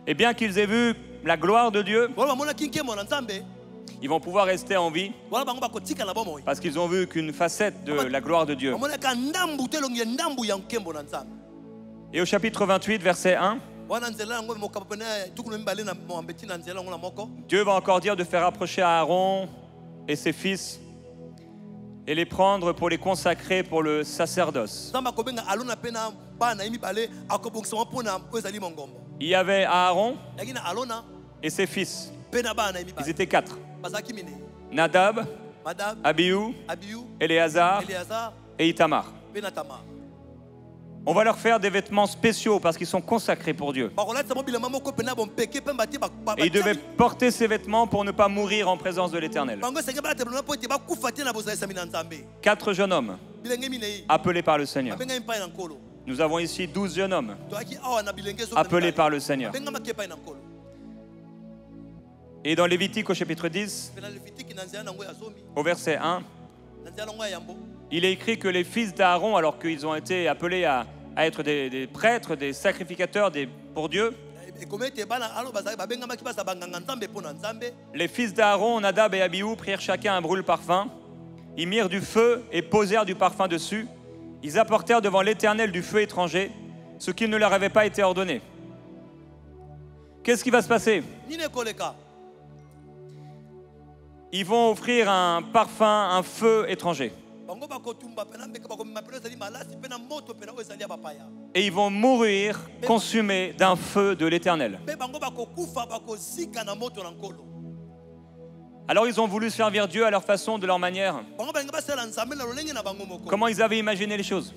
Et bien qu'ils aient vu la gloire de Dieu, Ils vont pouvoir rester en vie parce qu'ils ont vu qu'une facette de la gloire de Dieu. Et au chapitre 28, verset 1, Dieu va encore dire de faire approcher Aaron et ses fils et les prendre pour les consacrer pour le sacerdoce. Il y avait Aaron et ses fils. Ils étaient 4. Nadab, Abihu, Éléazar et Itamar. On va leur faire des vêtements spéciaux parce qu'ils sont consacrés pour Dieu. Et ils devaient porter ces vêtements pour ne pas mourir en présence de l'Éternel. 4 jeunes hommes appelés par le Seigneur. Nous avons ici 12 jeunes hommes appelés par le Seigneur. Et dans Lévitique au chapitre 10, au verset 1, il est écrit que les fils d'Aaron, alors qu'ils ont été appelés à être des prêtres, des sacrificateurs pour Dieu, les fils d'Aaron, Nadab et Abihu, prirent chacun un brûle-parfum. Ils mirent du feu et posèrent du parfum dessus. Ils apportèrent devant l'Éternel du feu étranger, ce qui ne leur avait pas été ordonné. Qu'est-ce qui va se passer? Ils vont offrir un parfum, un feu étranger. Et ils vont mourir consumés d'un feu de l'Éternel. Alors ils ont voulu servir Dieu à leur façon, de leur manière. Comment ils avaient imaginé les choses.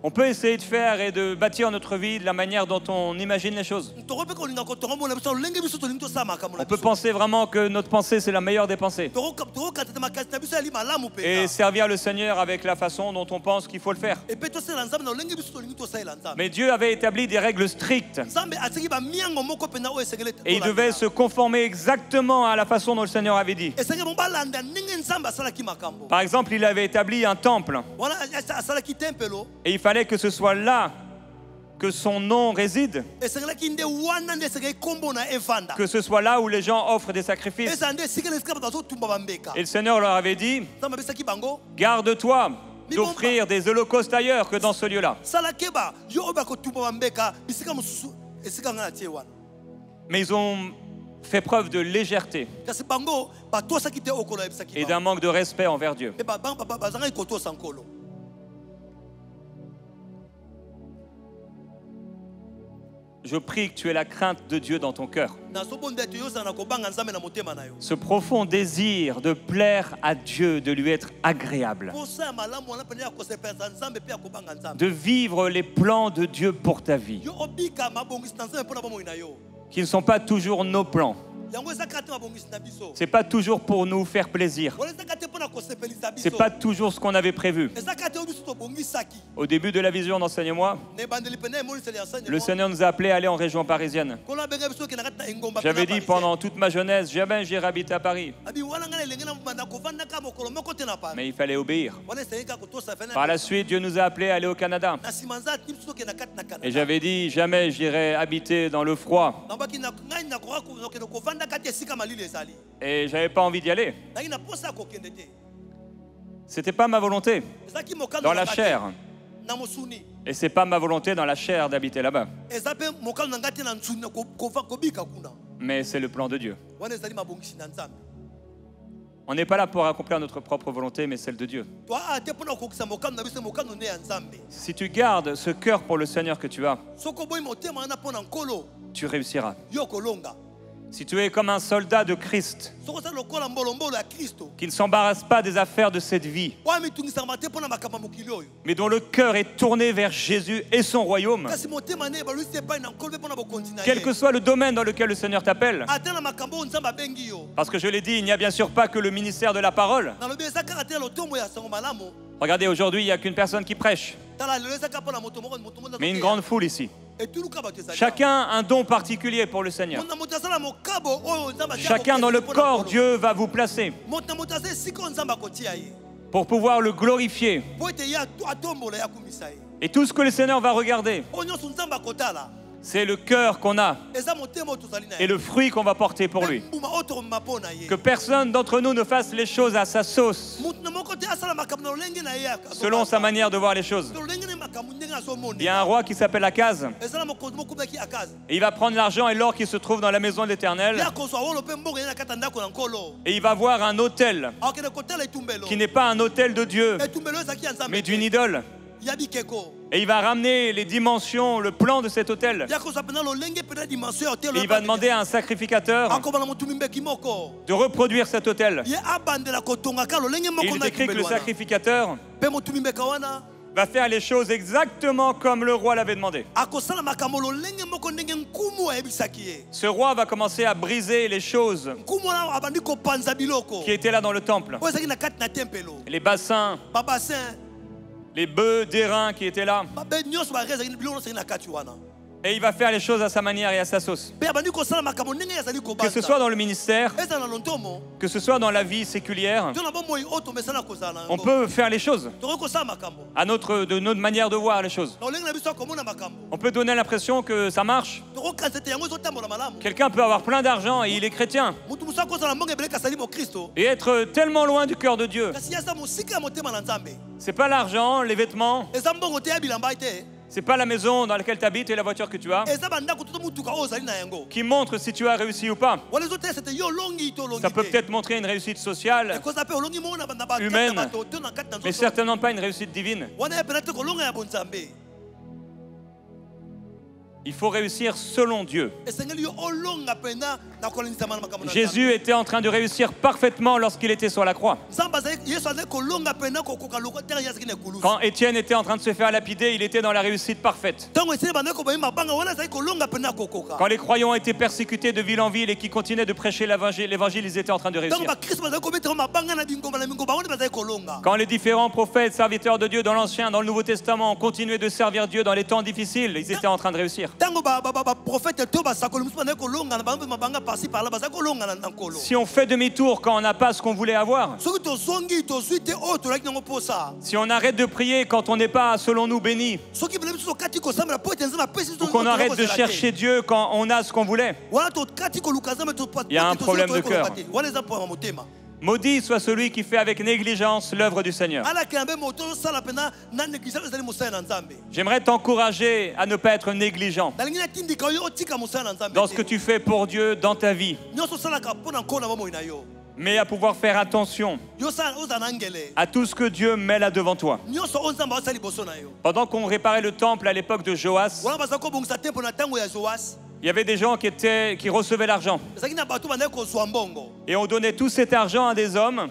On peut essayer de faire et de bâtir notre vie de la manière dont on imagine les choses. On peut penser vraiment que notre pensée c'est la meilleure des pensées. Et servir le Seigneur avec la façon dont on pense qu'il faut le faire. Mais Dieu avait établi des règles strictes. Et il devait se conformer exactement à la façon dont le Seigneur avait dit. Par exemple, il avait établi un temple. Et il fallait que ce soit là que son nom réside, que ce soit là où les gens offrent des sacrifices. Et le Seigneur leur avait dit, garde-toi d'offrir des holocaustes ailleurs que dans ce lieu-là. Mais ils ont fait preuve de légèreté et d'un manque de respect envers Dieu. Je prie que tu aies la crainte de Dieu dans ton cœur. Ce profond désir de plaire à Dieu, de lui être agréable. De vivre les plans de Dieu pour ta vie. Qui ne sont pas toujours nos plans. Ce n'est pas toujours pour nous faire plaisir. Ce n'est pas toujours ce qu'on avait prévu. Au début de la vision d'Enseigne-moi, le Seigneur nous a appelés à aller en région parisienne. J'avais dit pendant toute ma jeunesse, jamais j'irai habiter à Paris. Mais il fallait obéir. Par la suite, Dieu nous a appelés à aller au Canada. Et j'avais dit, jamais j'irai habiter dans le froid. Et j'avais pas envie d'y aller. C'était pas ma volonté dans la chair. Et c'est pas ma volonté dans la chair d'habiter là-bas. Mais c'est le plan de Dieu. On n'est pas là pour accomplir notre propre volonté, mais celle de Dieu. Si tu gardes ce cœur pour le Seigneur que tu as, tu réussiras. Si tu es comme un soldat de Christ qui ne s'embarrasse pas des affaires de cette vie, mais dont le cœur est tourné vers Jésus et son royaume, quel que soit le domaine dans lequel le Seigneur t'appelle, parce que je l'ai dit, il n'y a bien sûr pas que le ministère de la parole. Regardez, aujourd'hui, il n'y a qu'une personne qui prêche, mais une grande foule ici. Chacun un don particulier pour le Seigneur. Chacun dans le corps, Dieu va vous placer pour pouvoir le glorifier. Et tout ce que le Seigneur va regarder, C'est le cœur qu'on a et le fruit qu'on va porter pour lui. Que personne d'entre nous ne fasse les choses à sa sauce, selon sa manière de voir les choses. Il y a un roi qui s'appelle Akaz. Et il va prendre l'argent et l'or qui se trouve dans la maison de l'Éternel. Et il va voir un autel qui n'est pas un autel de Dieu, mais d'une idole. Et il va ramener les dimensions, le plan de cet autel. Et il va demander à un sacrificateur de reproduire cet autel. Et il est écrit que le sacrificateur va faire les choses exactement comme le roi l'avait demandé. Ce roi va commencer à briser les choses qui étaient là dans le temple. Les bassins, les bœufs d'airain qui étaient là. Et il va faire les choses à sa manière et à sa sauce. Que ce soit dans le ministère, que ce soit dans la vie séculière, on peut faire les choses de notre manière de voir les choses. On peut donner l'impression que ça marche. Quelqu'un peut avoir plein d'argent et il est chrétien. Et être tellement loin du cœur de Dieu. C'est pas l'argent, les vêtements. C'est pas la maison dans laquelle tu habites et la voiture que tu as qui montre si tu as réussi ou pas. Ça peut peut-être montrer une réussite sociale, humaine, mais certainement pas une réussite divine. Il faut réussir selon Dieu. Jésus était en train de réussir parfaitement lorsqu'il était sur la croix. Quand Étienne était en train de se faire lapider, il était dans la réussite parfaite. Quand les croyants étaient persécutés de ville en ville et qui continuaient de prêcher l'évangile, ils étaient en train de réussir. Quand les différents prophètes, serviteurs de Dieu dans l'Ancien, dans le Nouveau Testament ont continué de servir Dieu dans les temps difficiles, ils étaient en train de réussir. Si on fait demi-tour quand on n'a pas ce qu'on voulait avoir, si on arrête de prier quand on n'est pas, selon nous, béni, ou qu'on arrête de chercher Dieu quand on a ce qu'on voulait, il y a un problème de cœur. Maudit soit celui qui fait avec négligence l'œuvre du Seigneur. J'aimerais t'encourager à ne pas être négligent dans ce que tu fais pour Dieu dans ta vie, mais à pouvoir faire attention à tout ce que Dieu met là devant toi. Pendant qu'on réparait le temple à l'époque de Joas, il y avait des gens qui recevaient l'argent. Et on donnait tout cet argent à des hommes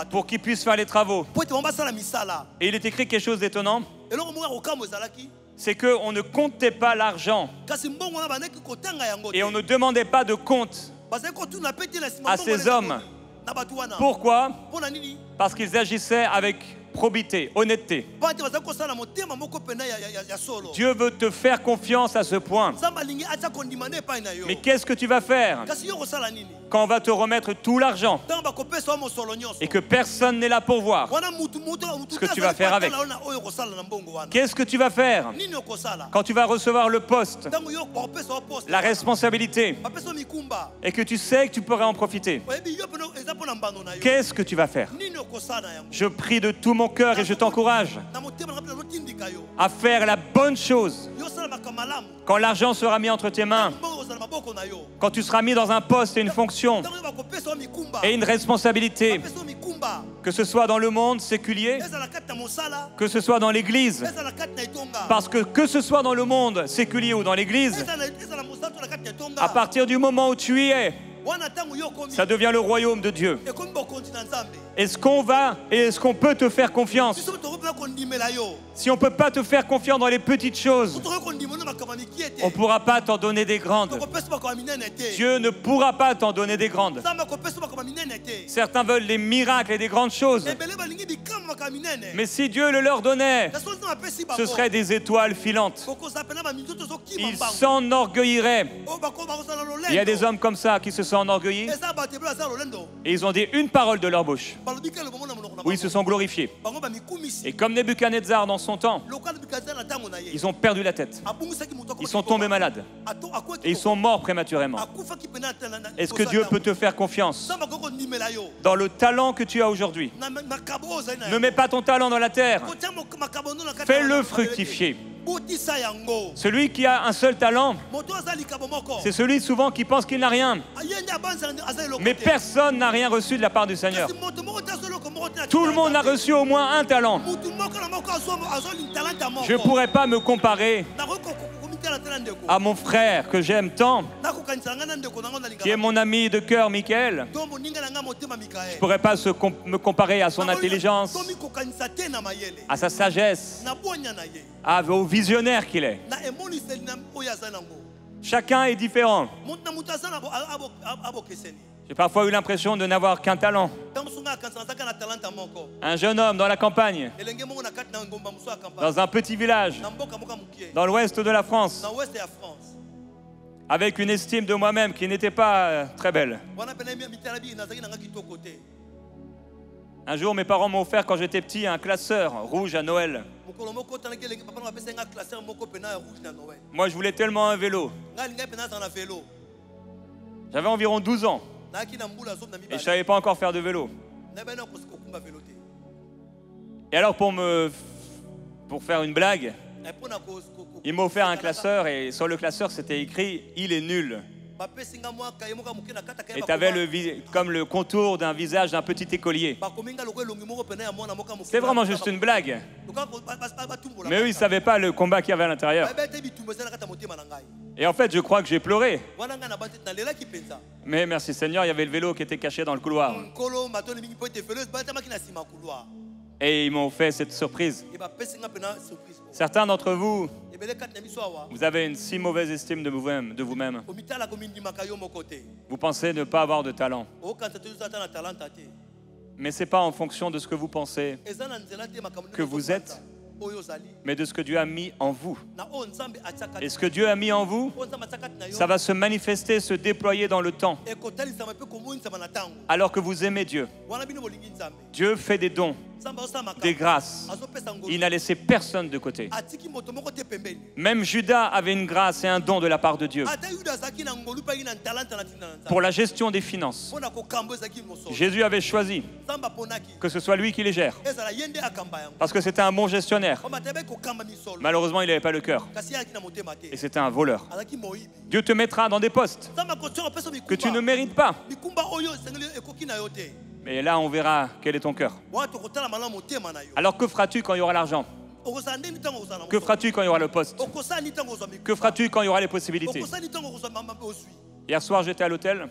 pour qu'ils puissent faire les travaux. Et il est écrit quelque chose d'étonnant. C'est qu'on ne comptait pas l'argent. Et on ne demandait pas de compte à ces hommes. Pourquoi? Parce qu'ils agissaient avec probité, honnêteté. Dieu veut te faire confiance à ce point. Mais qu'est-ce que tu vas faire quand on va te remettre tout l'argent et que personne n'est là pour voir ce que tu vas faire avec? Qu'est-ce que tu vas faire quand tu vas recevoir le poste, la responsabilité, et que tu sais que tu pourrais en profiter? Qu'est-ce que tu vas faire? Je prie de tout mon cœur et je t'encourage à faire la bonne chose. Quand l'argent sera mis entre tes mains, quand tu seras mis dans un poste et une fonction et une responsabilité, que ce soit dans le monde séculier, que ce soit dans l'église, parce que ce soit dans le monde séculier ou dans l'église, à partir du moment où tu y es, ça devient le royaume de Dieu. Est-ce qu'on peut te faire confiance? Si on ne peut pas te faire confiance dans les petites choses, on ne pourra pas t'en donner des grandes. Dieu ne pourra pas t'en donner des grandes. Certains veulent des miracles et des grandes choses. Mais si Dieu le leur donnait, ce seraient des étoiles filantes. Ils s'enorgueilliraient. Il y a des hommes comme ça qui se sont enorgueillis et ils ont dit une parole de leur bouche où ils se sont glorifiés. Et comme Nebuchadnezzar dans son temps, ils ont perdu la tête. Ils sont tombés malades. Et ils sont morts prématurément. Est-ce que Dieu peut te faire confiance dans le talent que tu as aujourd'hui? Ne mets pas ton talent dans la terre. Fais-le fructifier. Celui qui a un seul talent, c'est celui souvent qui pense qu'il n'a rien. Mais personne n'a rien reçu de la part du Seigneur. Tout le monde a reçu au moins un talent. Je ne pourrais pas me comparer à mon frère que j'aime tant, qui est mon ami de cœur, Michael. Je ne pourrais pas me comparer à son intelligence, à sa sagesse, au visionnaire qu'il est. Chacun est différent. J'ai parfois eu l'impression de n'avoir qu'un talent. Un jeune homme dans la campagne, dans un petit village, dans l'ouest de la France, avec une estime de moi-même qui n'était pas très belle. Un jour, mes parents m'ont offert, quand j'étais petit, un classeur rouge à Noël. Moi, je voulais tellement un vélo. J'avais environ 12 ans. Et je ne savais pas encore faire de vélo. Et alors, pour faire une blague, il m'a offert un classeur et sur le classeur, c'était écrit « Il est nul ». Et tu avais comme le contour d'un visage d'un petit écolier. C'était vraiment juste une blague. Mais eux, ils ne savaient pas le combat qu'il y avait à l'intérieur. Et en fait, je crois que j'ai pleuré. Mais merci Seigneur, il y avait le vélo qui était caché dans le couloir. Et ils m'ont fait cette surprise. Certains d'entre vous, vous avez une si mauvaise estime de vous-même. Vous pensez ne pas avoir de talent. Mais ce n'est pas en fonction de ce que vous pensez que vous êtes, mais de ce que Dieu a mis en vous. Et ce que Dieu a mis en vous, ça va se manifester, se déployer dans le temps. Alors que vous aimez Dieu. Dieu fait des dons, des grâces. Il n'a laissé personne de côté. Même Judas avait une grâce et un don de la part de Dieu pour la gestion des finances. Jésus avait choisi que ce soit lui qui les gère parce que c'était un bon gestionnaire. Malheureusement, il n'avait pas le cœur et c'était un voleur. Dieu te mettra dans des postes que tu ne mérites pas. Mais là, on verra quel est ton cœur. Alors que feras-tu quand il y aura l'argent? Que feras-tu quand il y aura le poste? Que feras-tu quand il y aura les possibilités? Hier soir, j'étais à l'hôtel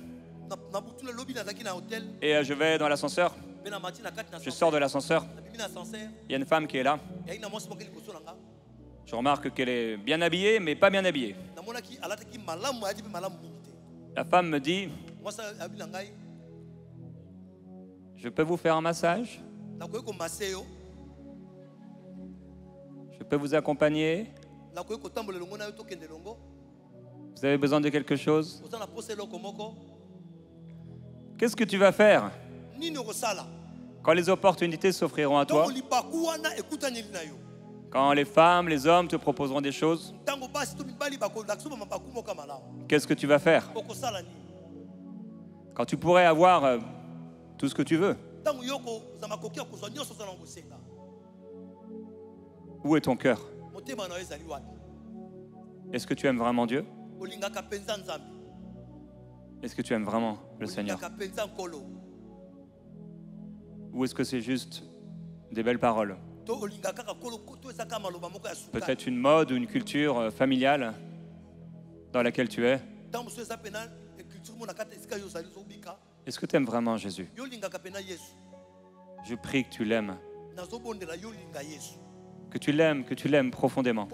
et je vais dans l'ascenseur. Je sors de l'ascenseur. Il y a une femme qui est là. Je remarque qu'elle est bien habillée, mais pas bien habillée. La femme me dit: je peux vous faire un massage? Je peux vous accompagner? Vous avez besoin de quelque chose? Qu'est-ce que tu vas faire quand les opportunités s'offriront à toi? Quand les femmes, les hommes te proposeront des choses, qu'est-ce que tu vas faire? Quand tu pourrais avoir tout ce que tu veux, où est ton cœur? Est-ce que tu aimes vraiment Dieu? Est-ce que tu aimes vraiment le Seigneur? Ou est-ce que c'est juste des belles paroles? Peut-être une mode ou une culture familiale dans laquelle tu es. Est-ce que tu aimes vraiment Jésus? Je prie que tu l'aimes. Que tu l'aimes profondément.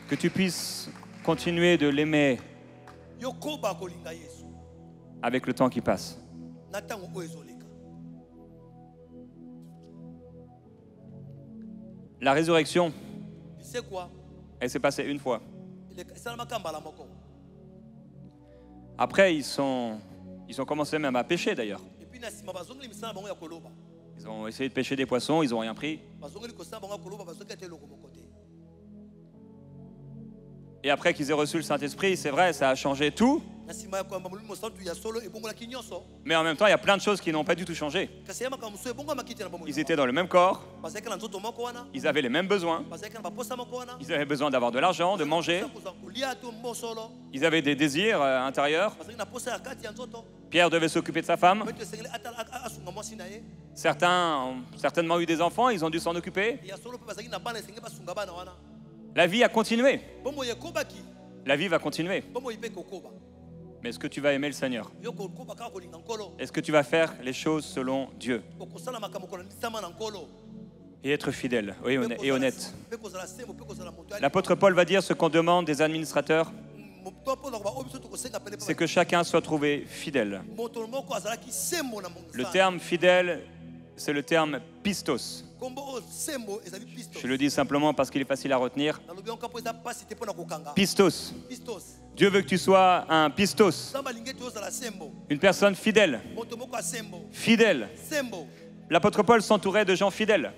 Que tu puisses continuer de l'aimer avec le temps qui passe. La résurrection, elle s'est passée une fois. Après, ils ont commencé même à pêcher d'ailleurs. Ils ont essayé de pêcher des poissons, ils n'ont rien pris. Et après qu'ils aient reçu le Saint-Esprit, c'est vrai, ça a changé tout. Mais en même temps, il y a plein de choses qui n'ont pas du tout changé. Ils étaient dans le même corps. Ils avaient les mêmes besoins. Ils avaient besoin d'avoir de l'argent, de manger. Ils avaient des désirs intérieurs. Pierre devait s'occuper de sa femme. Certains ont certainement eu des enfants, ils ont dû s'en occuper. La vie a continué. La vie va continuer. Mais est-ce que tu vas aimer le Seigneur? Est-ce que tu vas faire les choses selon Dieu? Et être fidèle et honnête. L'apôtre Paul va dire ce qu'on demande des administrateurs, c'est que chacun soit trouvé fidèle. Le terme fidèle, c'est le terme pistos. Je le dis simplement parce qu'il est facile à retenir. Pistos. Dieu veut que tu sois un pistos, une personne fidèle. Fidèle. L'apôtre Paul s'entourait de gens fidèles.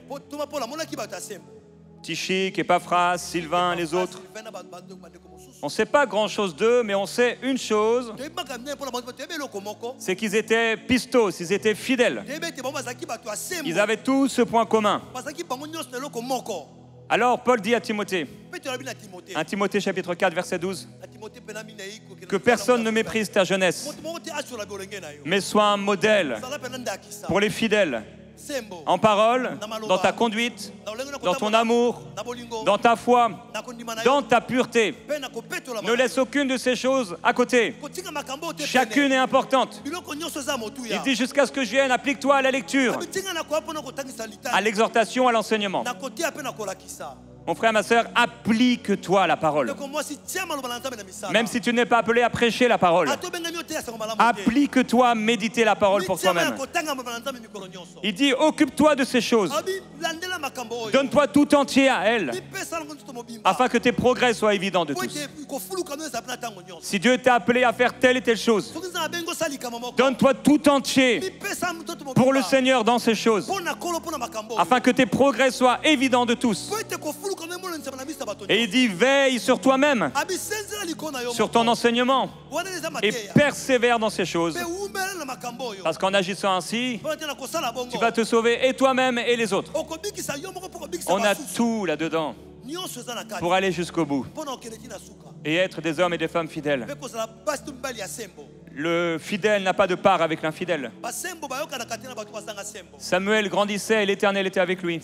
Tichique, Epaphras, Sylvain, les autres. On ne sait pas grand-chose d'eux, mais on sait une chose, c'est qu'ils étaient pistos, ils étaient fidèles. Ils avaient tous ce point commun. Alors Paul dit à Timothée, 1 Timothée chapitre 4, verset 12, que personne ne méprise ta jeunesse, mais sois un modèle pour les fidèles, en parole, dans ta conduite, dans ton amour, dans ta foi, dans ta pureté. Ne laisse aucune de ces choses à côté. Chacune est importante. Il dit jusqu'à ce que je vienne, applique-toi à la lecture, à l'exhortation, à l'enseignement. Mon frère, ma sœur, applique-toi à la parole. Même si tu n'es pas appelé à prêcher la parole, applique-toi à méditer la parole pour toi-même. Il dit, occupe-toi de ces choses. Donne-toi tout entier à elles, afin que tes progrès soient évidents de tous. Si Dieu t'a appelé à faire telle et telle chose, donne-toi tout entier pour le Seigneur dans ces choses, afin que tes progrès soient évidents de tous. Et il dit, veille sur toi-même, sur ton enseignement, et persévère dans ces choses. Parce qu'en agissant ainsi, tu vas te sauver et toi-même et les autres. On a tout là-dedans pour aller jusqu'au bout et être des hommes et des femmes fidèles. Le fidèle n'a pas de part avec l'infidèle. Samuel grandissait et l'Éternel était avec lui.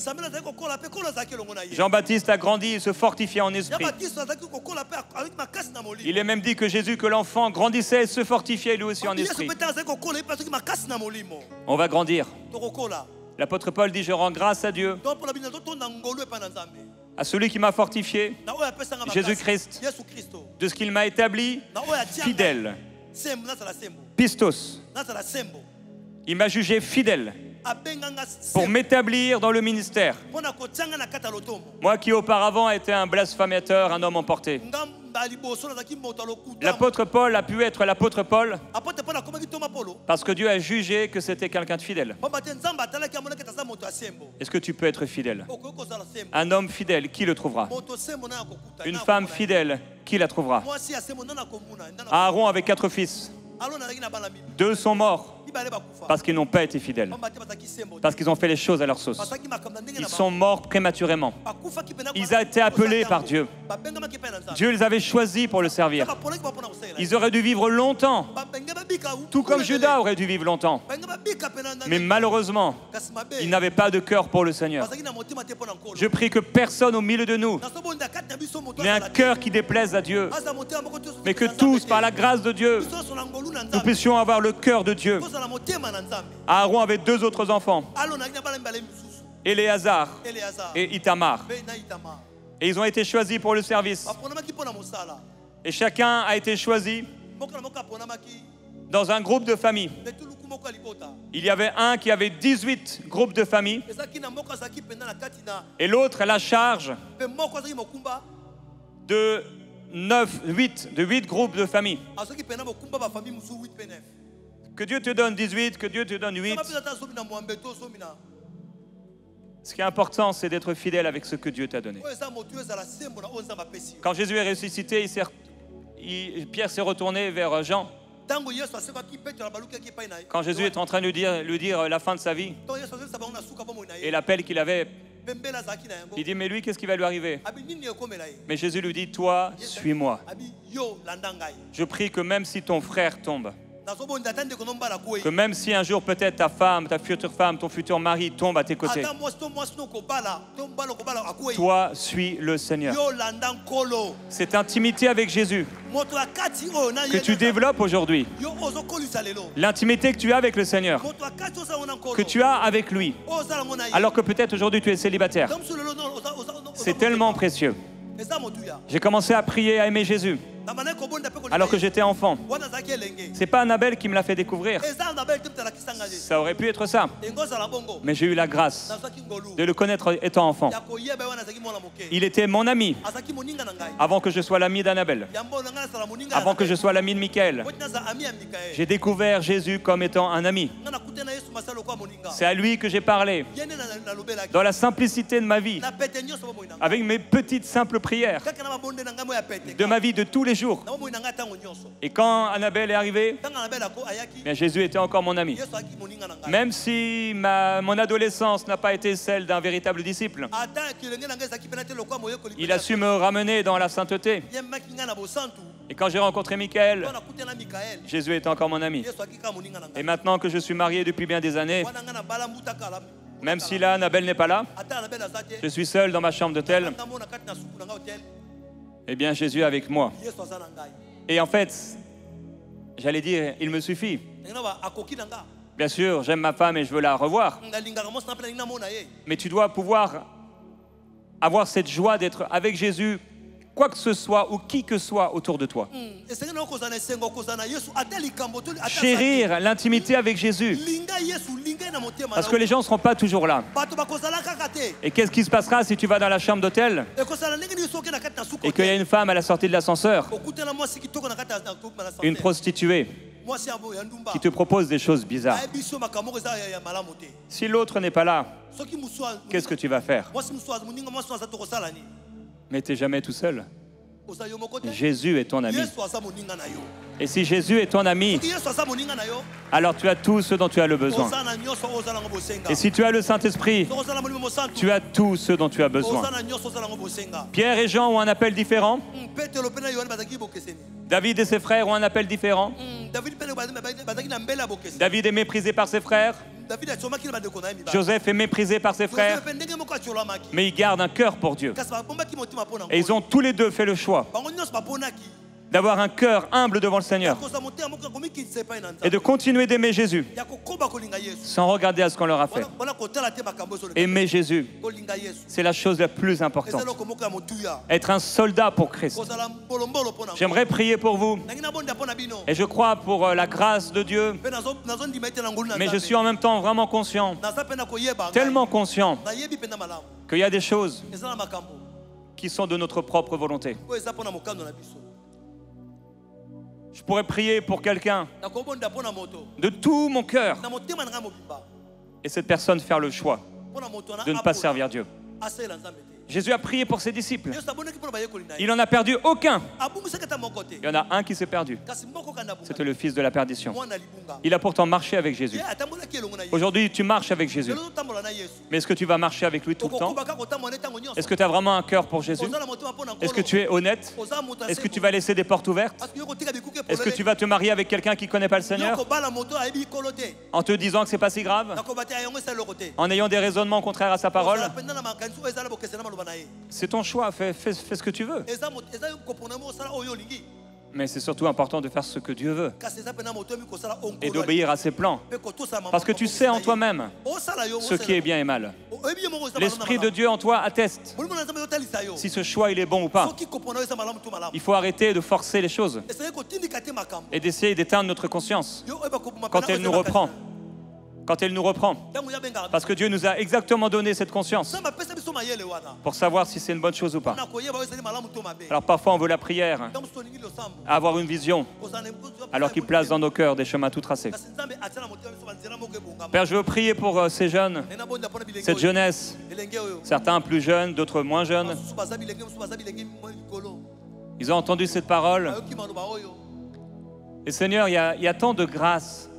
Jean-Baptiste a grandi et se fortifiait en esprit. Il est même dit que Jésus, que l'enfant grandissait et se fortifiait lui aussi en esprit. On va grandir. L'apôtre Paul dit, je rends grâce à Dieu, à celui qui m'a fortifié, Jésus-Christ, de ce qu'il m'a établi fidèle. Pistos. Il m'a jugé fidèle pour m'établir dans le ministère. Moi qui auparavant étais un blasphémateur, un homme emporté. L'apôtre Paul a pu être l'apôtre Paul parce que Dieu a jugé que c'était quelqu'un de fidèle. Est-ce que tu peux être fidèle? Un homme fidèle, qui le trouvera? Une femme fidèle, qui la trouvera? Aaron avait 4 fils. 2 sont morts parce qu'ils n'ont pas été fidèles, parce qu'ils ont fait les choses à leur sauce. Ils sont morts prématurément. Ils ont été appelés par Dieu. Dieu les avait choisis pour le servir. Ils auraient dû vivre longtemps, tout comme Judas aurait dû vivre longtemps. Mais malheureusement, ils n'avaient pas de cœur pour le Seigneur. Je prie que personne au milieu de nous n'ait un cœur qui déplaise à Dieu, mais que tous, par la grâce de Dieu, nous puissions avoir le cœur de Dieu. Aaron avait 2 autres enfants, Éléazar et Itamar. Et ils ont été choisis pour le service. Et chacun a été choisi dans un groupe de famille. Il y avait un qui avait 18 groupes de famille et l'autre la charge de 8 groupes de famille. Que Dieu te donne 18, que Dieu te donne 8. Ce qui est important, c'est d'être fidèle avec ce que Dieu t'a donné. Quand Jésus est ressuscité, Pierre s'est retourné vers Jean. Quand Jésus est en train de lui dire la fin de sa vie et l'appel qu'il avait, il dit, mais lui, qu'est-ce qui va lui arriver? Mais Jésus lui dit, toi, suis-moi. Je prie que même si ton frère tombe, que même si un jour peut-être ta femme, ta future femme, ton futur mari tombe à tes côtés, toi, suis le Seigneur. Cette intimité avec Jésus que tu développes aujourd'hui, l'intimité que tu as avec le Seigneur, que tu as avec lui, alors que peut-être aujourd'hui tu es célibataire, c'est tellement précieux. J'ai commencé à prier, à aimer Jésus alors que j'étais enfant. C'est pas Annabelle qui me l'a fait découvrir. Ça aurait pu être ça. Mais j'ai eu la grâce de le connaître étant enfant. Il était mon ami avant que je sois l'ami d'Annabelle, avant que je sois l'ami de Michael. J'ai découvert Jésus comme étant un ami. C'est à lui que j'ai parlé dans la simplicité de ma vie, avec mes petites simples prières de ma vie de tous les jours. Et quand Annabelle est arrivée, bien Jésus était encore mon ami. Même si mon adolescence n'a pas été celle d'un véritable disciple, il a su me ramener dans la sainteté. Et quand j'ai rencontré Michael, Jésus était encore mon ami. Et maintenant que je suis marié depuis bien des années, même si là, Annabelle n'est pas là, je suis seul dans ma chambre d'hôtel, eh bien Jésus est avec moi. Et en fait, j'allais dire, il me suffit. Bien sûr, j'aime ma femme et je veux la revoir. Mais tu dois pouvoir avoir cette joie d'être avec Jésus, quoi que ce soit ou qui que soit autour de toi. Chérir l'intimité avec Jésus. Parce que les gens ne seront pas toujours là. Et qu'est-ce qui se passera si tu vas dans la chambre d'hôtel et qu'il y a une femme à la sortie de l'ascenseur, une prostituée, qui te propose des choses bizarres? Si l'autre n'est pas là, qu'est-ce que tu vas faire? Mais tu n'es jamais tout seul. Jésus est ton ami. Et si Jésus est ton ami, alors tu as tout ce dont tu as le besoin. Et si tu as le Saint-Esprit, tu as tout ce dont tu as besoin. Pierre et Jean ont un appel différent. David et ses frères ont un appel différent. David est méprisé par ses frères. Joseph est méprisé par ses frères, mais il garde un cœur pour Dieu. Et ils ont tous les deux fait le choix d'avoir un cœur humble devant le Seigneur et de continuer d'aimer Jésus sans regarder à ce qu'on leur a fait. Aimer Jésus, c'est la chose la plus importante. Être un soldat pour Christ. J'aimerais prier pour vous et je crois pour la grâce de Dieu, mais je suis en même temps vraiment conscient, tellement conscient qu'il y a des choses qui sont de notre propre volonté. Je pourrais prier pour quelqu'un de tout mon cœur et cette personne faire le choix de ne pas servir Dieu. Jésus a prié pour ses disciples. Il n'en a perdu aucun. Il y en a un qui s'est perdu. C'était le fils de la perdition. Il a pourtant marché avec Jésus. Aujourd'hui, tu marches avec Jésus. Mais est-ce que tu vas marcher avec lui tout le temps? Est-ce que tu as vraiment un cœur pour Jésus? Est-ce que tu es honnête? Est-ce que tu vas laisser des portes ouvertes? Est-ce que tu vas te marier avec quelqu'un qui ne connaît pas le Seigneur en te disant que ce n'est pas si grave? En ayant des raisonnements contraires à sa parole? C'est ton choix, fais ce que tu veux. Mais c'est surtout important de faire ce que Dieu veut et d'obéir à ses plans. Parce que tu sais en toi-même ce qui est bien et mal. L'Esprit de Dieu en toi atteste si ce choix il est bon ou pas. Il faut arrêter de forcer les choses et d'essayer d'éteindre notre conscience quand elle nous reprend. Quand elle nous reprend. Parce que Dieu nous a exactement donné cette conscience pour savoir si c'est une bonne chose ou pas. Alors parfois on veut la prière, avoir une vision, alors qu'il place dans nos cœurs des chemins tout tracés. Père, je veux prier pour ces jeunes, cette jeunesse, certains plus jeunes, d'autres moins jeunes. Ils ont entendu cette parole. Et Seigneur, il y a tant de grâce.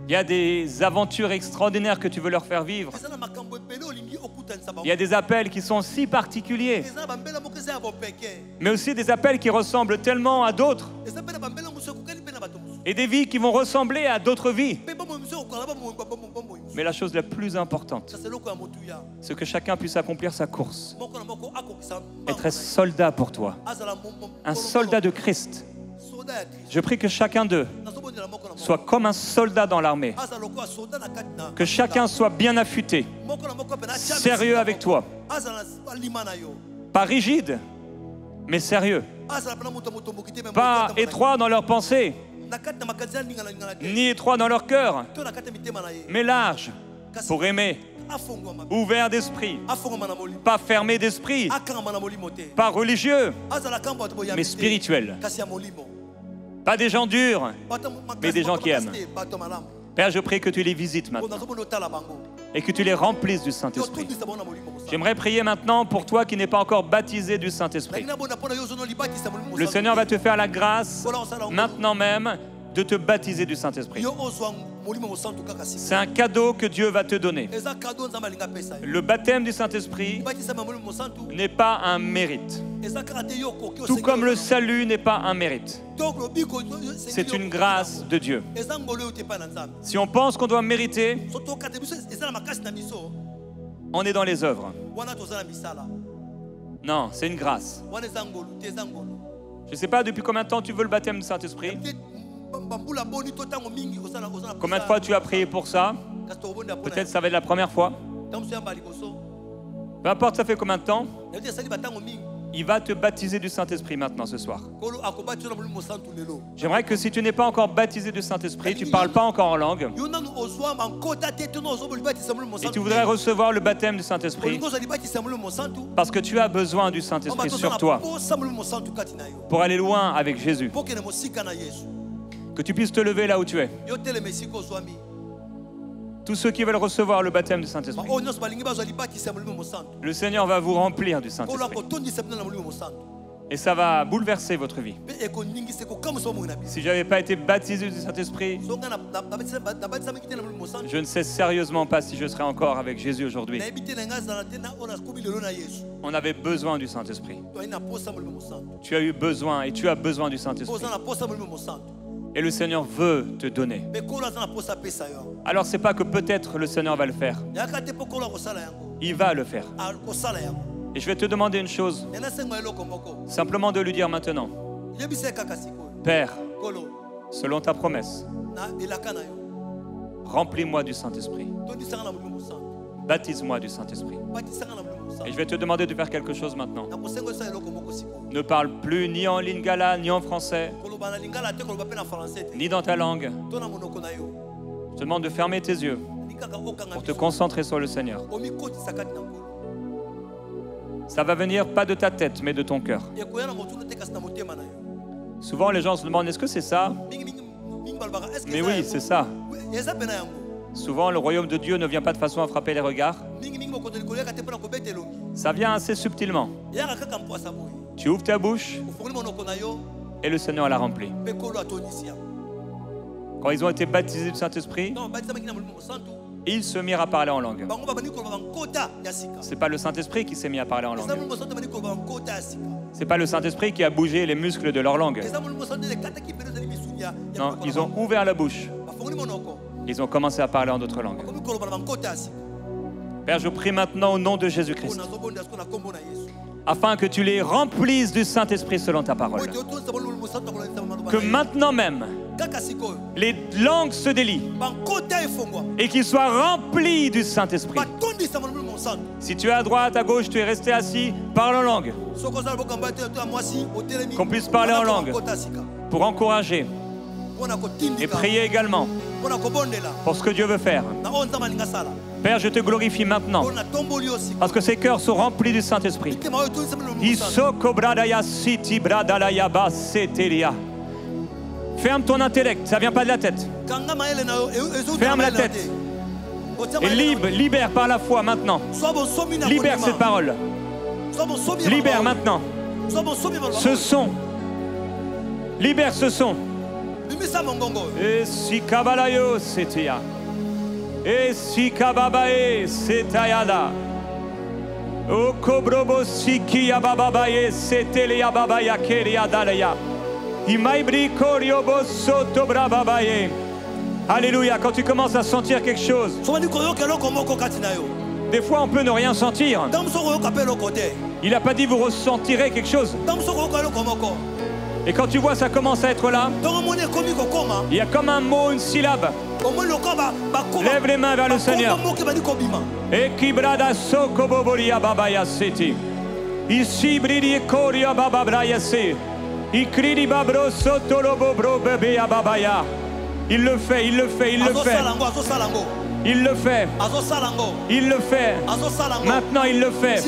Il y a des aventures extraordinaires que tu veux leur faire vivre. Il y a des appels qui sont si particuliers, mais aussi des appels qui ressemblent tellement à d'autres. Et des vies qui vont ressembler à d'autres vies. Mais la chose la plus importante, c'est que chacun puisse accomplir sa course. Être un soldat pour toi. Un soldat de Christ. Je prie que chacun d'eux soit comme un soldat dans l'armée. Que chacun soit bien affûté, sérieux avec toi. Pas rigide, mais sérieux. Pas étroit dans leurs pensées, ni étroit dans leur cœur, mais large pour aimer. Ouvert d'esprit, pas fermé d'esprit, pas religieux, mais spirituel. Pas des gens durs, mais des gens qui aiment. Père, je prie que tu les visites maintenant et que tu les remplisses du Saint-Esprit. J'aimerais prier maintenant pour toi qui n'es pas encore baptisé du Saint-Esprit. Le Seigneur va te faire la grâce, maintenant même, de te baptiser du Saint-Esprit. C'est un cadeau que Dieu va te donner. Le baptême du Saint-Esprit n'est pas un mérite. Tout comme le salut n'est pas un mérite. C'est une grâce de Dieu. Si on pense qu'on doit mériter, on est dans les œuvres. Non, c'est une grâce. Je ne sais pas depuis combien de temps tu veux le baptême du Saint-Esprit. Combien de fois tu as prié pour ça? Peut-être ça va être la première fois. Peu importe ça fait combien de temps. Il va te baptiser du Saint-Esprit maintenant ce soir. J'aimerais que si tu n'es pas encore baptisé du Saint-Esprit, tu ne parles pas encore en langue, et tu voudrais recevoir le baptême du Saint-Esprit, parce que tu as besoin du Saint-Esprit sur toi pour aller loin avec Jésus. Que tu puisses te lever là où tu es. Tous ceux qui veulent recevoir le baptême du Saint-Esprit, le Seigneur va vous remplir du Saint-Esprit. Et ça va bouleverser votre vie. Si je n'avais pas été baptisé du Saint-Esprit, je ne sais sérieusement pas si je serais encore avec Jésus aujourd'hui. On avait besoin du Saint-Esprit. Tu as eu besoin et tu as besoin du Saint-Esprit. Et le Seigneur veut te donner. Alors c'est pas que peut-être le Seigneur va le faire. Il va le faire. Et je vais te demander une chose. Simplement de lui dire maintenant. Père, selon ta promesse, remplis-moi du Saint-Esprit. Baptise-moi du Saint-Esprit. Et je vais te demander de faire quelque chose maintenant. Ne parle plus ni en lingala, ni en français, ni dans ta langue. Je te demande de fermer tes yeux pour te concentrer sur le Seigneur. Ça va venir pas de ta tête, mais de ton cœur. Souvent, les gens se demandent, est-ce que c'est ça? Mais oui, c'est ça. Souvent, le royaume de Dieu ne vient pas de façon à frapper les regards. Ça vient assez subtilement. Tu ouvres ta bouche et le Seigneur l'a rempli. Quand ils ont été baptisés du Saint-Esprit, ils se mirent à parler en langue. Ce n'est pas le Saint-Esprit qui s'est mis à parler en langue. Ce n'est pas le Saint-Esprit qui a bougé les muscles de leur langue. Non, ils ont ouvert la bouche. Ils ont commencé à parler en d'autres langues. Père, je prie maintenant au nom de Jésus-Christ afin que tu les remplisses du Saint-Esprit selon ta parole. Que maintenant même, les langues se délient et qu'ils soient remplis du Saint-Esprit. Si tu es à droite, à gauche, tu es resté assis, parle en langue. Qu'on puisse parler en langue pour encourager et prier également pour ce que Dieu veut faire. Père, je te glorifie maintenant parce que ces cœurs sont remplis du Saint-Esprit. Ferme ton intellect, ça ne vient pas de la tête. Ferme la tête et libère par la foi maintenant. Libère cette parole. Libère maintenant ce son. Libère ce son. Et si kabalayo setia. Et si kababae setayada. O kobrobo siki yababaye setele yababaya keria dalaya. Imaibri koriobo soto brababaye. Alléluia, quand tu commences à sentir quelque chose. Des fois on peut ne rien sentir. Il n'a pas dit vous ressentirez quelque chose. Et quand tu vois ça commence à être là, il y a comme un mot, une syllabe. Lève les mains vers le Seigneur. Et qui brada soko boboria babaya seti. Ici bridi koria bababraya se. Ikridi babro soto lobo bro bebe babaya. Il le fait, il le fait, il le fait. Il le fait. Il le fait. Maintenant il le fait.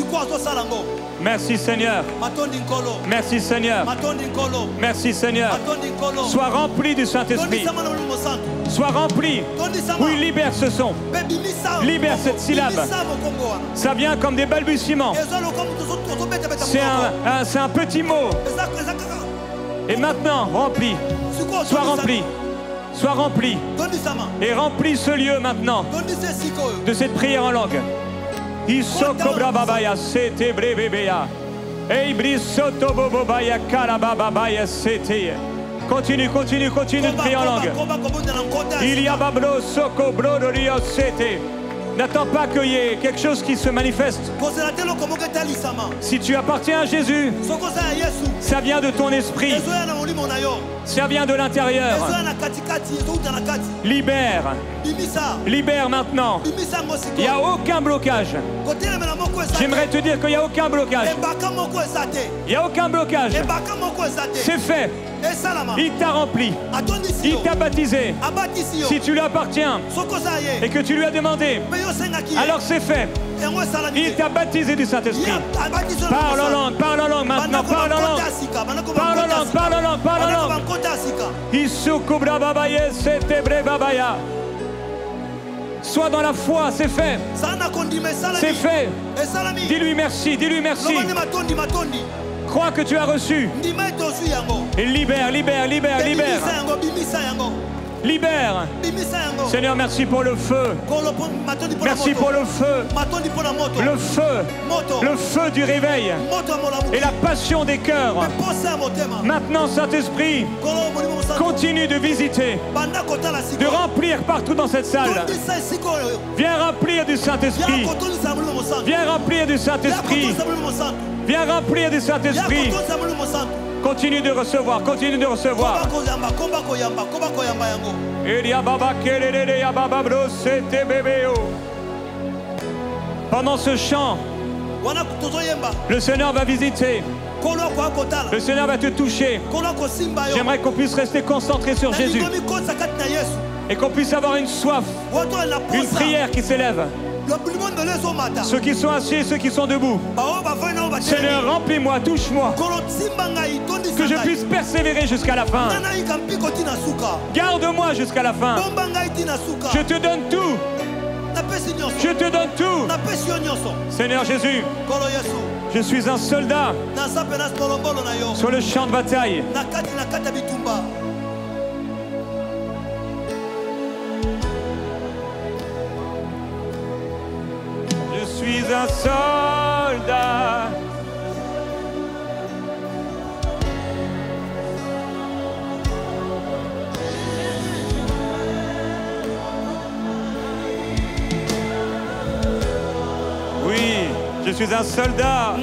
Merci Seigneur. Merci Seigneur. Merci Seigneur. Sois rempli du Saint-Esprit. Sois rempli. Oui, libère ce son. Libère cette syllabe. Ça vient comme des balbutiements. C'est un petit mot. Et maintenant, rempli. Sois rempli. Sois rempli. Et remplis ce lieu maintenant de cette prière en langue. Isokobra babaya sete brebebeya. Eibri soto bobobaya karababaya sete. Continue, continue, continue de prier en langue. Il y a babro soko brodorio sete. N'attends pas qu'il y ait quelque chose qui se manifeste. Si tu appartiens à Jésus, ça vient de ton esprit. Ça vient de l'intérieur. Libère. Libère maintenant. Il n'y a aucun blocage. J'aimerais te dire qu'il n'y a aucun blocage. Il n'y a aucun blocage. C'est fait. Il t'a rempli. Il t'a baptisé. Si tu lui appartiens et que tu lui as demandé, alors c'est fait. Il t'a baptisé du Saint-Esprit. Parle en langue maintenant. Parle en langue. Parle en langue, parle en langue, parle en langue. Sois dans la foi, c'est fait. C'est fait. Dis-lui merci, dis-lui merci. Crois que tu as reçu. Et libère, libère, libère, libère. Libère. Seigneur, merci pour le feu. Merci pour le feu. Le feu. Le feu du réveil. Et la passion des cœurs. Maintenant, Saint-Esprit, continue de visiter, de remplir partout dans cette salle. Viens remplir du Saint-Esprit. Viens remplir du Saint-Esprit. Viens remplir du Saint-Esprit. Continue de recevoir, continue de recevoir. Pendant ce chant, le Seigneur va visiter. Le Seigneur va te toucher. J'aimerais qu'on puisse rester concentré sur Jésus. Et qu'on puisse avoir une soif, une prière qui s'élève. Ceux qui sont assis et ceux qui sont debout. Seigneur, remplis-moi, touche-moi. Que je puisse persévérer jusqu'à la fin. Garde-moi jusqu'à la fin. Je te donne tout. Je te donne tout. Seigneur Jésus, je suis un soldat sur le champ de bataille. Je suis un soldat. Oui, je suis un soldat.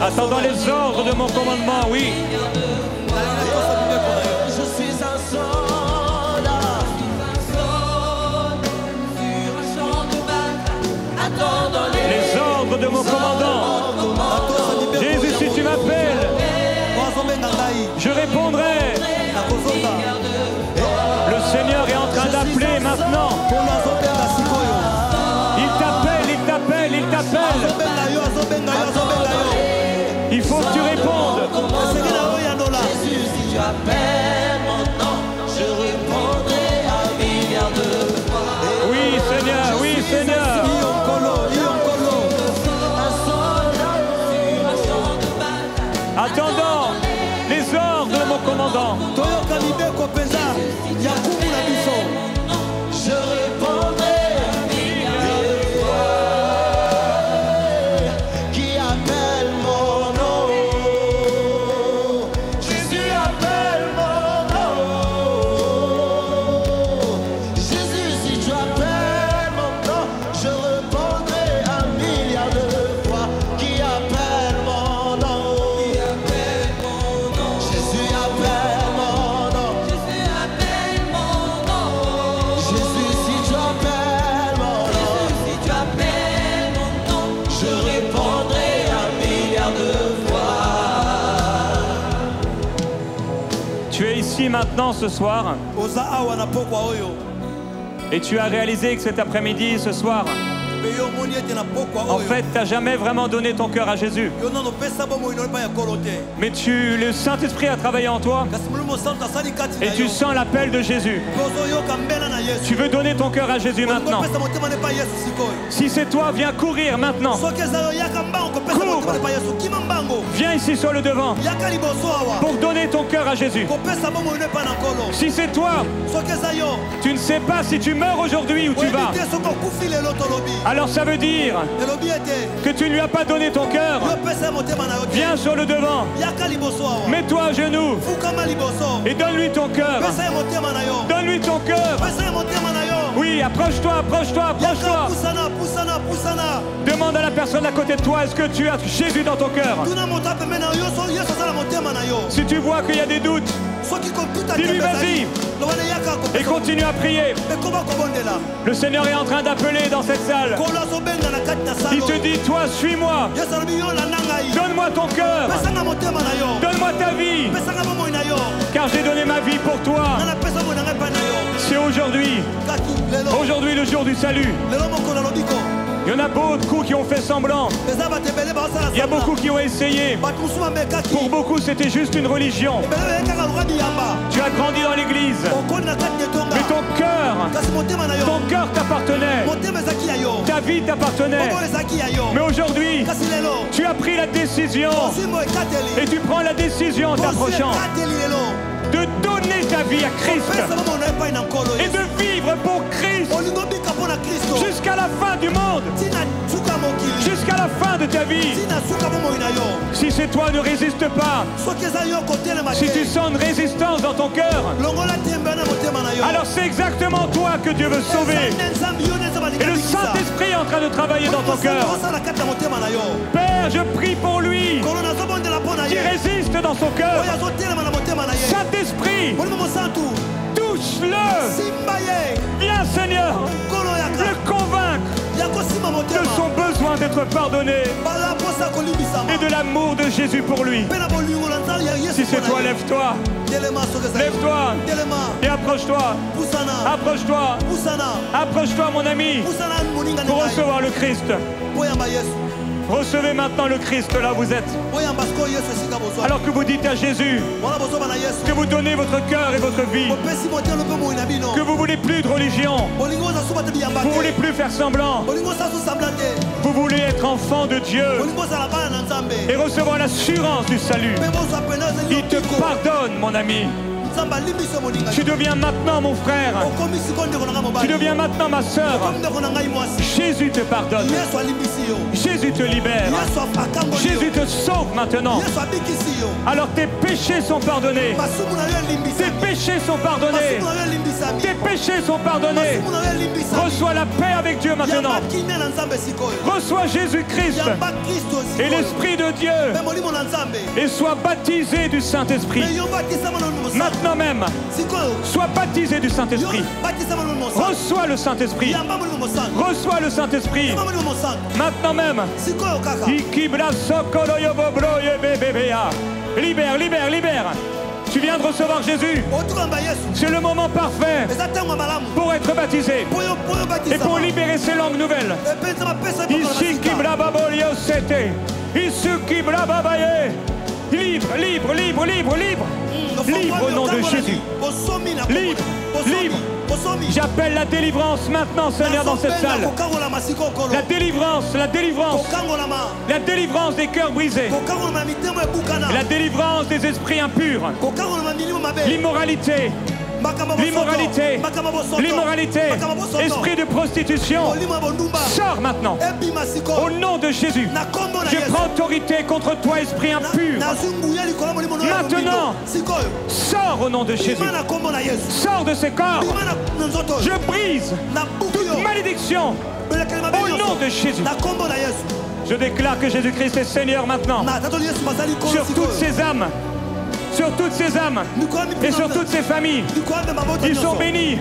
Attendant les ordres de mon commandement, oui. Je suis un soldat sur un champ de bataille, attendant les ordres de mon commandant. Jésus, si tu m'appelles, je répondrai. Le Seigneur est en train d'appeler maintenant. Il t'appelle, il t'appelle, il t'appelle. Il faut que tu répondes. Jésus, si tu appelles mon nom, je répondrai un milliard de fois. Oui, Seigneur, oui, Seigneur. Attendant les ordres de mon commandant. Je répondrai un milliard de fois. Qui appelle mon nom? Jésus appelle mon nom. Jésus, si tu appelles mon nom, je répondrai un milliard de fois. Qui appelle mon nom? Jésus appelle mon nom. Jésus appelle mon nom. Jésus, si tu appelles mon nom, je répondrai un milliard de fois. Tu es ici maintenant ce soir et tu as réalisé que cet après-midi, ce soir, en fait, tu n'as jamais vraiment donné ton cœur à Jésus. Mais le Saint-Esprit a travaillé en toi et tu sens l'appel de Jésus. Tu veux donner ton cœur à Jésus maintenant. Si c'est toi, viens courir maintenant. Cours. Viens ici sur le devant pour donner ton cœur à Jésus. Si c'est toi, tu ne sais pas si tu meurs aujourd'hui ou tu vas. Alors ça veut dire que tu ne lui as pas donné ton cœur. Viens sur le devant. Mets-toi à genoux et donne-lui ton cœur. Donne-lui ton cœur. Oui, approche-toi, approche-toi, approche-toi. Demande à la personne à côté de toi, est-ce que tu as Jésus dans ton cœur? Si tu vois qu'il y a des doutes, dis-lui vas-y et continue à prier. Le Seigneur est en train d'appeler dans cette salle. Il te dit, toi, suis-moi. Donne-moi ton cœur. Donne-moi ta vie. Car j'ai donné ma vie pour toi. C'est aujourd'hui. Aujourd'hui, le jour du salut. Il y en a beaucoup qui ont fait semblant. Il y a beaucoup qui ont essayé. Pour beaucoup, c'était juste une religion. Tu as grandi dans l'église. Mais ton cœur t'appartenait. Ta vie t'appartenait. Mais aujourd'hui, tu as pris la décision. Et tu prends la décision en t'approchant de donner ta vie à Christ et de vivre pour Christ jusqu'à la fin du monde, jusqu'à la fin de ta vie. Si c'est toi, ne résiste pas. Si tu sens une résistance dans ton cœur, alors c'est exactement toi que Dieu veut sauver. Et le Saint-Esprit est en train de travailler dans ton cœur. Père, je prie pour lui qui résiste dans son cœur. Saint-Esprit, touche-le. Viens, Seigneur, le convaincre de son besoin d'être pardonné et de l'amour de Jésus pour lui. Si c'est toi, lève-toi. Lève-toi et approche-toi. Approche-toi. Approche-toi, mon ami, pour recevoir le Christ. Recevez maintenant le Christ là où vous êtes. Alors que vous dites à Jésus que vous donnez votre cœur et votre vie, que vous voulez plus de religion, vous voulez plus faire semblant, vous voulez être enfant de Dieu et recevoir l'assurance du salut. Il te pardonne, mon ami. Tu deviens maintenant mon frère. Tu deviens maintenant ma sœur. Jésus te pardonne. Jésus te libère. Jésus te sauve maintenant. Alors tes péchés sont pardonnés. Tes péchés sont pardonnés. Tes péchés sont pardonnés. Reçois la paix avec Dieu maintenant. Reçois Jésus-Christ et l'Esprit de Dieu et sois baptisé du Saint-Esprit. Maintenant même, sois baptisé du Saint-Esprit. Reçois le Saint-Esprit. Reçois le Saint-Esprit. Maintenant même. Libère, libère, libère. Tu viens de recevoir Jésus. C'est le moment parfait pour être baptisé et pour libérer ces langues nouvelles. Libre, libre, libre, libre, libre. Libre au nom de Jésus. Libre, libre. J'appelle la délivrance maintenant, Seigneur, dans cette salle. La délivrance, la délivrance. La délivrance des cœurs brisés. La délivrance des esprits impurs. L'immoralité. L'immoralité, l'immoralité, esprit de prostitution, sors maintenant. Au nom de Jésus, je prends autorité contre toi, esprit impur. Maintenant, sors au nom de Jésus. Sors de ces corps. Je brise toute malédiction au nom de Jésus. Je déclare que Jésus-Christ est Seigneur maintenant sur toutes ces âmes. Sur toutes ces âmes et sur toutes ces familles. Ils sont bénis.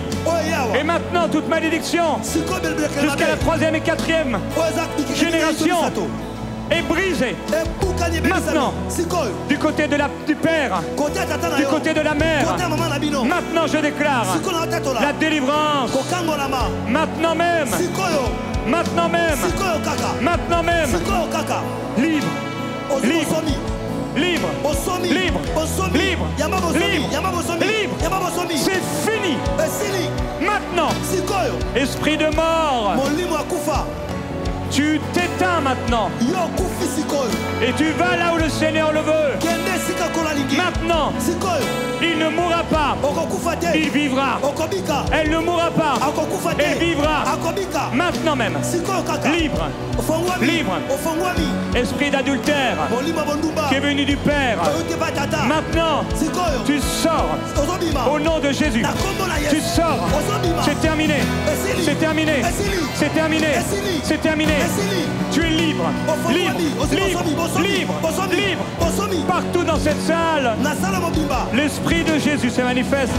Et maintenant, toute malédiction jusqu'à la 3e et 4e génération est brisée. Maintenant, du côté du Père, du côté de la Mère, maintenant je déclare la délivrance. Maintenant même. Maintenant même. Maintenant même. Libre. Libre. Libre, libre, libre, libre, c'est fini. Maintenant, esprit de mort, tu t'éteins maintenant. Et tu vas là où le Seigneur le veut. Maintenant, il ne mourra pas. Il vivra. Elle ne mourra pas. Elle vivra. Maintenant même. Libre. Libre. Esprit d'adultère qui est venu du Père. Maintenant, tu sors. Au nom de Jésus. Tu sors. C'est terminé. C'est terminé. C'est terminé. C'est terminé. Tu es libre. Libre. Libre. Libre. Libre. Partout dans cette salle, l'Esprit de Jésus se manifeste.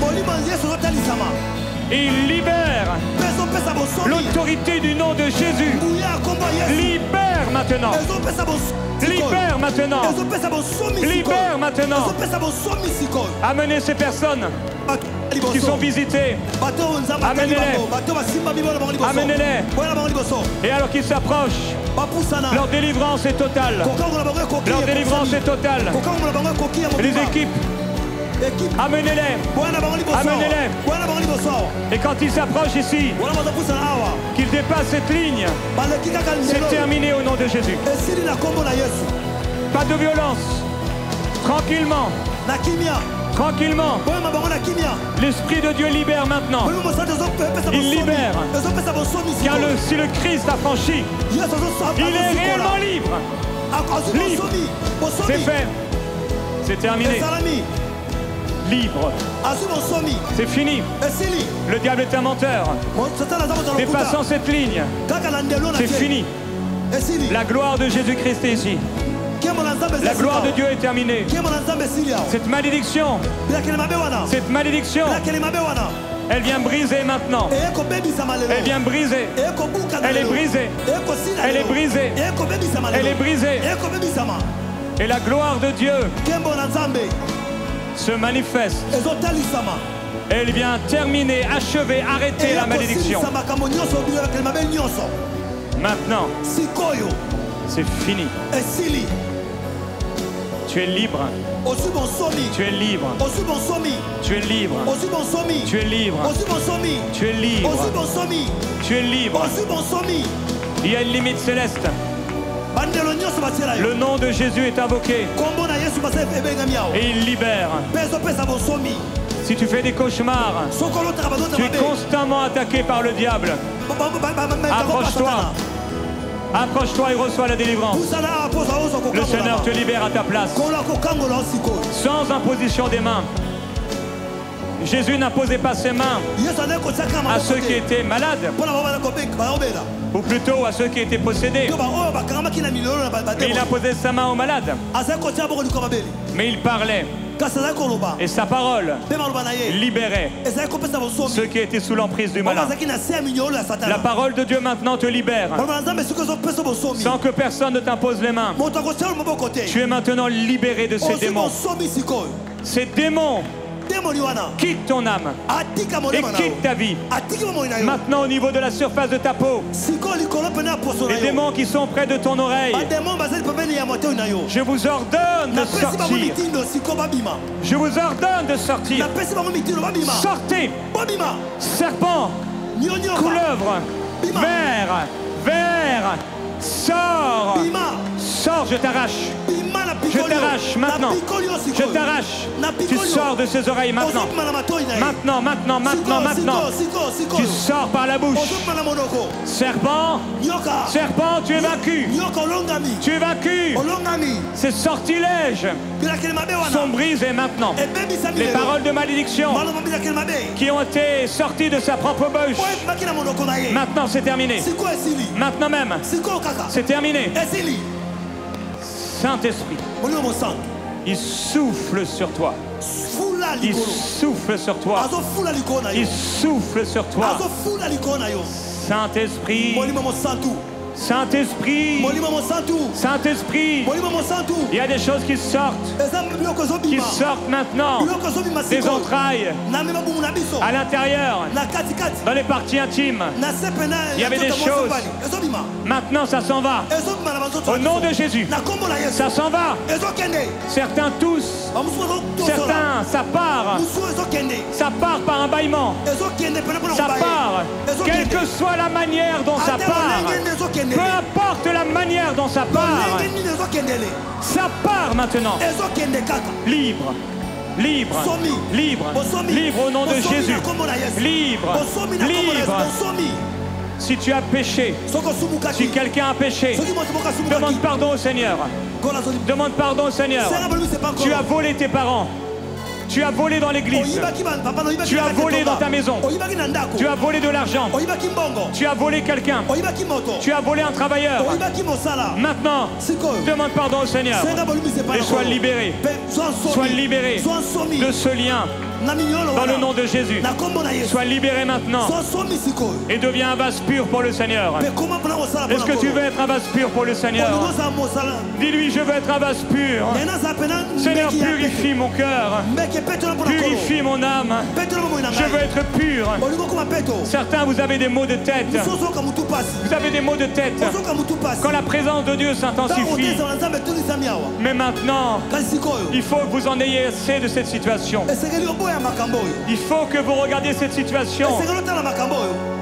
Il libère l'autorité du nom de Jésus. Libère maintenant. Libère maintenant. Libère maintenant. Amenez ces personnes qui sont visitées. Amenez-les. Amenez-les. Et alors qu'ils s'approchent, leur délivrance est totale. Leur délivrance est totale. Les équipes, amenez-les. Amenez-les. Et quand ils s'approchent ici, qu'ils dépassent cette ligne, c'est terminé au nom de Jésus. Pas de violence. Tranquillement. Tranquillement. L'Esprit de Dieu libère maintenant. Il libère. Car si le Christ a franchi, il est réellement libre. Libre. C'est fait. C'est terminé. Libre. C'est fini. Le diable est un menteur. Dépassant cette ligne, c'est fini. La gloire de Jésus-Christ est ici. La gloire de Dieu est terminée. Cette malédiction, elle vient briser maintenant. Elle vient briser. Elle est brisée. Elle est brisée. Elle est brisée. Et la gloire de Dieu se manifeste. Elle vient terminer, achever, arrêter la malédiction. Maintenant, C'est fini. Tu es libre. Tu es libre. Tu es libre. Tu es libre. Tu es libre. Tu es libre. Il y a une limite céleste. Le nom de Jésus est invoqué. Et il libère. Si tu fais des cauchemars, tu es constamment attaqué par le diable. Approche-toi. Approche-toi et reçois la délivrance. Le Seigneur te libère à ta place. Sans imposition des mains. Jésus n'imposait pas ses mains à ceux qui étaient malades, ou plutôt à ceux qui étaient possédés. Mais il imposait sa main aux malades. Mais il parlait. Et sa parole libérait ceux qui étaient sous l'emprise du malin. La parole de Dieu maintenant te libère sans que personne ne t'impose les mains. Tu es maintenant libéré de ces démons. Ces démons quitte ton âme et quitte ta vie. Maintenant au niveau de la surface de ta peau, les démons qui sont près de ton oreille, je vous ordonne de sortir. Je vous ordonne de sortir. Sortez. Serpent, couleuvre, ver, sors. Sors, je t'arrache. Je t'arrache maintenant. Je t'arrache. Tu sors de ses oreilles maintenant. Maintenant. Tu sors par la bouche. Serpent, tu es vaincu. Tu es vaincu. Ces sortilèges sont brisés maintenant. Les paroles de malédiction qui ont été sorties de sa propre bouche. Maintenant c'est terminé. Maintenant même. C'est terminé. Saint-Esprit, il souffle sur toi. Il souffle sur toi. Il souffle sur toi. Saint-Esprit, Saint-Esprit, Saint-Esprit, il y a des choses qui sortent maintenant des entrailles, à l'intérieur, dans les parties intimes. Il y avait des choses. Maintenant, ça s'en va. Au nom de Jésus, ça s'en va. Certains tous, certains, ça part. Ça part par un bâillement. Ça part, quelle que soit la manière dont ça part. Peu importe la manière dont ça part, ça part maintenant. Libre, libre, libre, libre au nom de Jésus. Libre, libre. Si tu as péché, si quelqu'un a péché, demande pardon au Seigneur. Demande pardon au Seigneur. Tu as volé tes parents. Tu as volé dans l'église. Tu as volé dans ta maison. Tu as volé de l'argent. Tu as volé quelqu'un. Tu as volé un travailleur. Maintenant, demande pardon au Seigneur. Et sois libéré. Sois libéré de ce lien. Dans le nom de Jésus, sois libéré maintenant et deviens un vase pur pour le Seigneur. Est-ce que tu veux être un vase pur pour le Seigneur? Dis-lui, je veux être un vase pur. Seigneur, purifie mon cœur, purifie mon âme. Je veux être pur. Certains, vous avez des maux de tête. Vous avez des maux de tête quand la présence de Dieu s'intensifie. Mais maintenant, il faut que vous en ayez assez de cette situation. Il faut que vous regardiez cette situation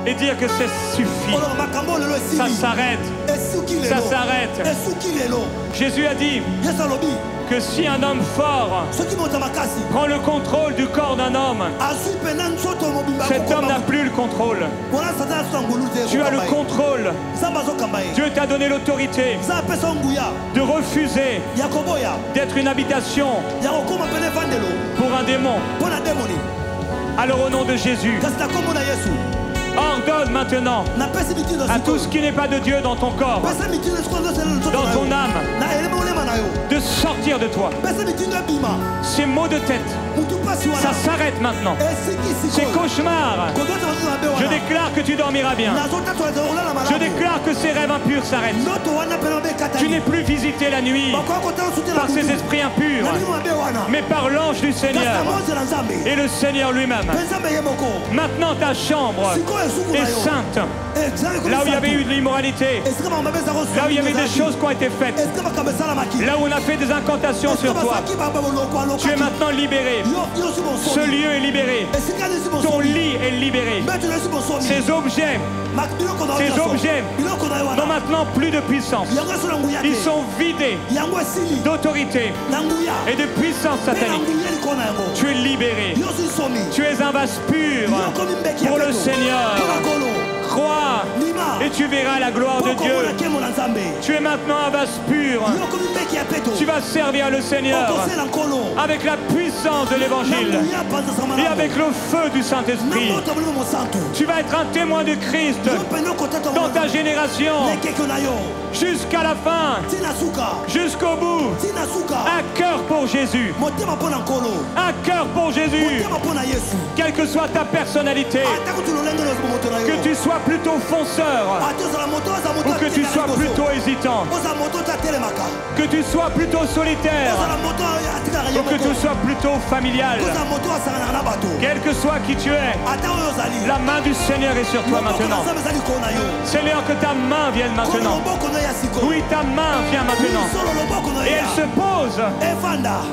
et dire que c'est suffit. Ça s'arrête. Ça s'arrête. Jésus a dit que si un homme fort prend le contrôle du corps d'un homme, cet homme n'a plus le contrôle. Tu as le contrôle. Dieu t'a donné l'autorité de refuser d'être une habitation pour un démon. Alors au nom de Jésus, ordonne maintenant à tout ce qui n'est pas de Dieu dans ton corps, dans ton âme, de sortir de toi. Ces maux de tête, ça s'arrête maintenant. Ces cauchemars, je déclare que tu dormiras bien. Je déclare que ces rêves impurs s'arrêtent. Tu n'es plus visité la nuit par ces esprits impurs, mais par l'ange du Seigneur et le Seigneur lui-même. Maintenant ta chambre est sainte. Là où il y avait eu de l'immoralité, là où il y avait des choses qui ont été faites, là où on a fait des incantations sur toi, tu es maintenant libéré. Ce lieu est libéré. Ton lit est libéré. Ces objets n'ont maintenant plus de puissance. Ils sont vidés d'autorité et de puissance satanique. Tu es libéré. Tu es un vase pur pour le Seigneur. Crois et tu verras la gloire de Dieu. Tu es maintenant un vase pur. Tu vas servir le Seigneur avec la puissance de l'Évangile et avec le feu du Saint-Esprit. Tu vas être un témoin de Christ dans ta génération jusqu'à la fin, jusqu'au bout. Un cœur pour Jésus. Un cœur pour Jésus. Quelle que soit ta personnalité, que tu sois plutôt fonceur ou que tu sois plutôt hésitant, que tu sois plutôt solitaire ou que tu sois plutôt familial, quel que soit qui tu es, la main du Seigneur est sur toi maintenant. Seigneur, que ta main vienne maintenant. Oui, ta main vient maintenant. Et elle se pose.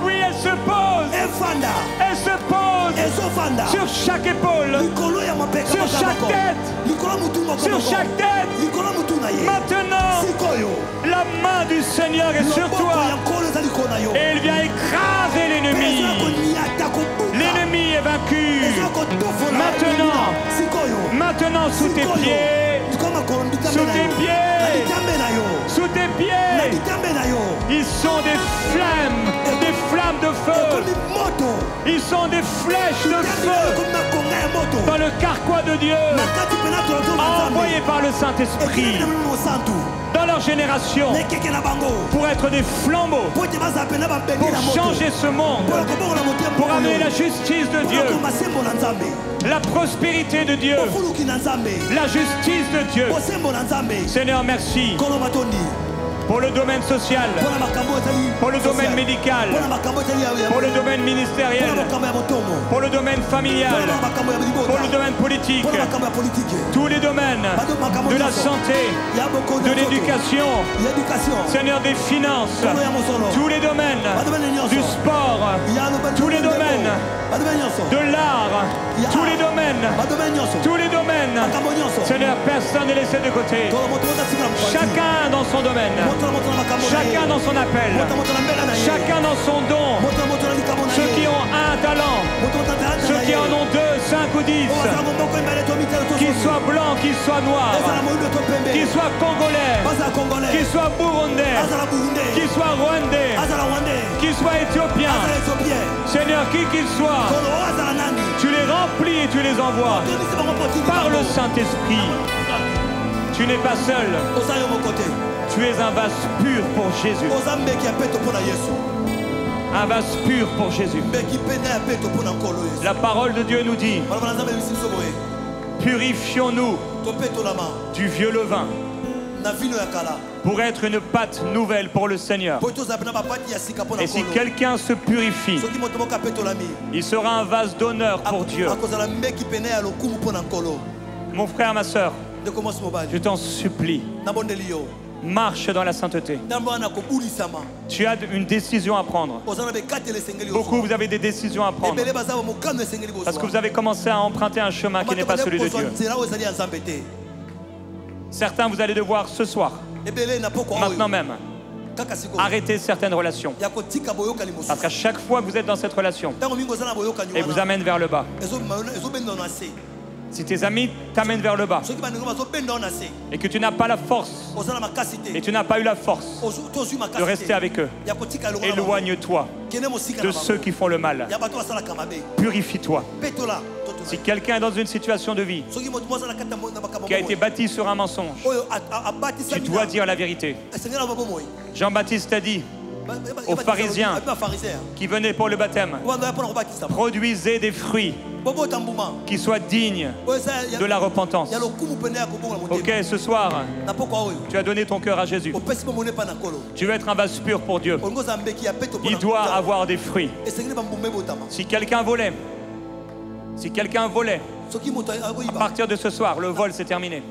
Oui, elle se pose. Elle se pose sur chaque épaule, sur chaque tête, sur chaque tête. Maintenant, la main du Seigneur est sur toi et elle vient écraser l'ennemi. L'ennemi est vaincu. Maintenant sous tes pieds, sous tes pieds, ils sont des flammes de feu. Ils sont des flèches de feu dans le carquois de Dieu, envoyés par le Saint-Esprit dans leur génération pour être des flambeaux, pour changer ce monde, pour amener la justice de Dieu, la prospérité de Dieu, la justice de Dieu. Seigneur, merci pour le domaine social, pour le domaine médical, pour le domaine ministériel, pour le domaine familial, pour le domaine politique, tous les domaines de la santé, de l'éducation, Seigneur, des finances, tous les domaines du sport, tous les domaines de l'art, tous les domaines, Seigneur, personne n'est laissé de côté. Chacun dans son domaine, chacun dans son appel, chacun dans son don. Ceux qui ont un talent, ceux qui en ont 2, 5 ou 10, qu'ils soient blancs, qu'ils soient noirs, qu'ils soient congolais, qu'ils soient burundais, qu'ils soient rwandais, qu'ils soient éthiopiens. Seigneur, qui qu'ils soient, tu les remplis et tu les envoies par le Saint-Esprit. Tu n'es pas seul. Tu es un vase pur pour Jésus. Un vase pur pour Jésus. La parole de Dieu nous dit: purifions-nous du vieux levain pour être une pâte nouvelle pour le Seigneur. Et si quelqu'un se purifie, il sera un vase d'honneur pour Dieu. Mon frère, ma soeur, je t'en supplie, marche dans la sainteté. Tu as une décision à prendre. Beaucoup, vous avez des décisions à prendre parce que vous avez commencé à emprunter un chemin qui n'est pas celui de Dieu. Certains, vous allez devoir ce soir, maintenant même, arrêter certaines relations. Parce qu'à chaque fois que vous êtes dans cette relation, elle vous amène vers le bas. Si tes amis t'amènent vers le bas et que tu n'as pas la force et tu n'as pas eu la force de rester avec eux, éloigne-toi de ceux qui font le mal. Purifie-toi. Si quelqu'un est dans une situation de vie qui a été bâtie sur un mensonge, tu dois dire la vérité. Jean-Baptiste a dit aux pharisiens qui venaient pour le baptême: produisez des fruits qui soit digne de la repentance. Ok, ce soir, tu as donné ton cœur à Jésus. Tu veux être un vase pur pour Dieu. Il doit avoir des fruits. Si quelqu'un volait, à partir de ce soir, le vol c'est terminé.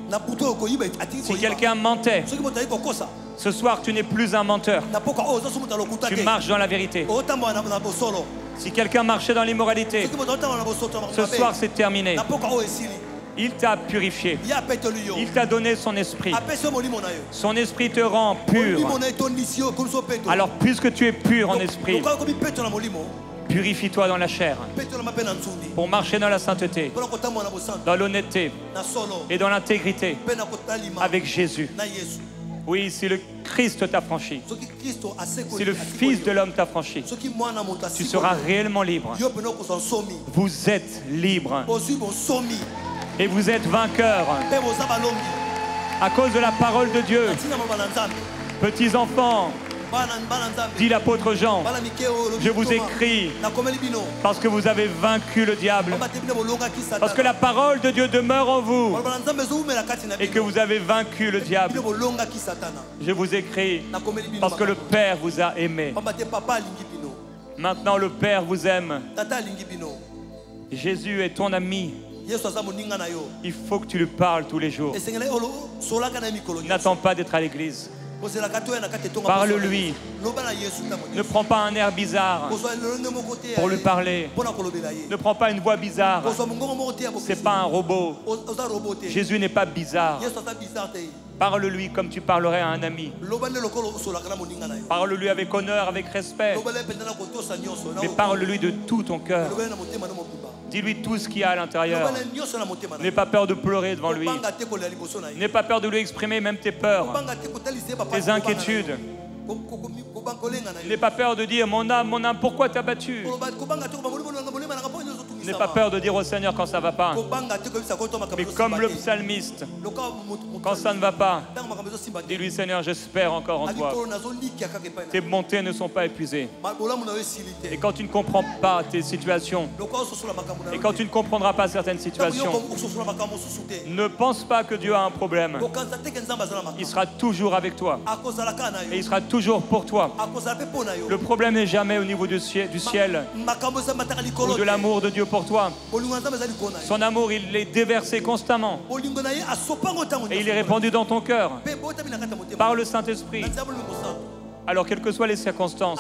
Si quelqu'un mentait, ce soir tu n'es plus un menteur. Tu marches dans la vérité. Si quelqu'un marchait dans l'immoralité, ce soir c'est terminé. Il t'a purifié. Il t'a donné son esprit. Son esprit te rend pur. Alors puisque tu es pur en esprit, purifie-toi dans la chair pour marcher dans la sainteté, dans l'honnêteté et dans l'intégrité avec Jésus. Oui, si le Christ t'a franchi, si le Fils de l'homme t'a franchi, tu seras réellement libre. Vous êtes libre et vous êtes vainqueur à cause de la parole de Dieu. Petits enfants, dit l'apôtre Jean, je vous écris parce que vous avez vaincu le diable, parce que la parole de Dieu demeure en vous et que vous avez vaincu le diable. Je vous écris parce que le Père vous a aimé. Maintenant le Père vous aime. Jésus est ton ami. Il faut que tu lui parles tous les jours. N'attends pas d'être à l'église. Parle-lui. Ne prends pas un air bizarre pour lui parler. Ne prends pas une voix bizarre. Ce n'est pas un robot. Jésus n'est pas bizarre. Parle-lui comme tu parlerais à un ami. Parle-lui avec honneur, avec respect. Mais parle-lui de tout ton cœur. Dis-lui tout ce qu'il y a à l'intérieur. N'aie pas peur de pleurer devant lui. N'aie pas peur de lui exprimer même tes peurs, tes inquiétudes. N'aie pas peur de dire mon âme, pourquoi t'as battu? N'aie pas peur de dire au Seigneur quand ça ne va pas. Mais comme le psalmiste, quand ça ne va pas, dis-lui Seigneur, j'espère encore en toi. Tes bontés ne sont pas épuisées. Et quand tu ne comprends pas tes situations, et quand tu ne comprendras pas certaines situations, ne pense pas que Dieu a un problème. Il sera toujours avec toi. Et il sera toujours pour toi. Le problème n'est jamais au niveau du ciel ou de l'amour de Dieu pour toi. Son amour, il est déversé constamment. Et il est répandu dans ton cœur par le Saint-Esprit. Alors, quelles que soient les circonstances,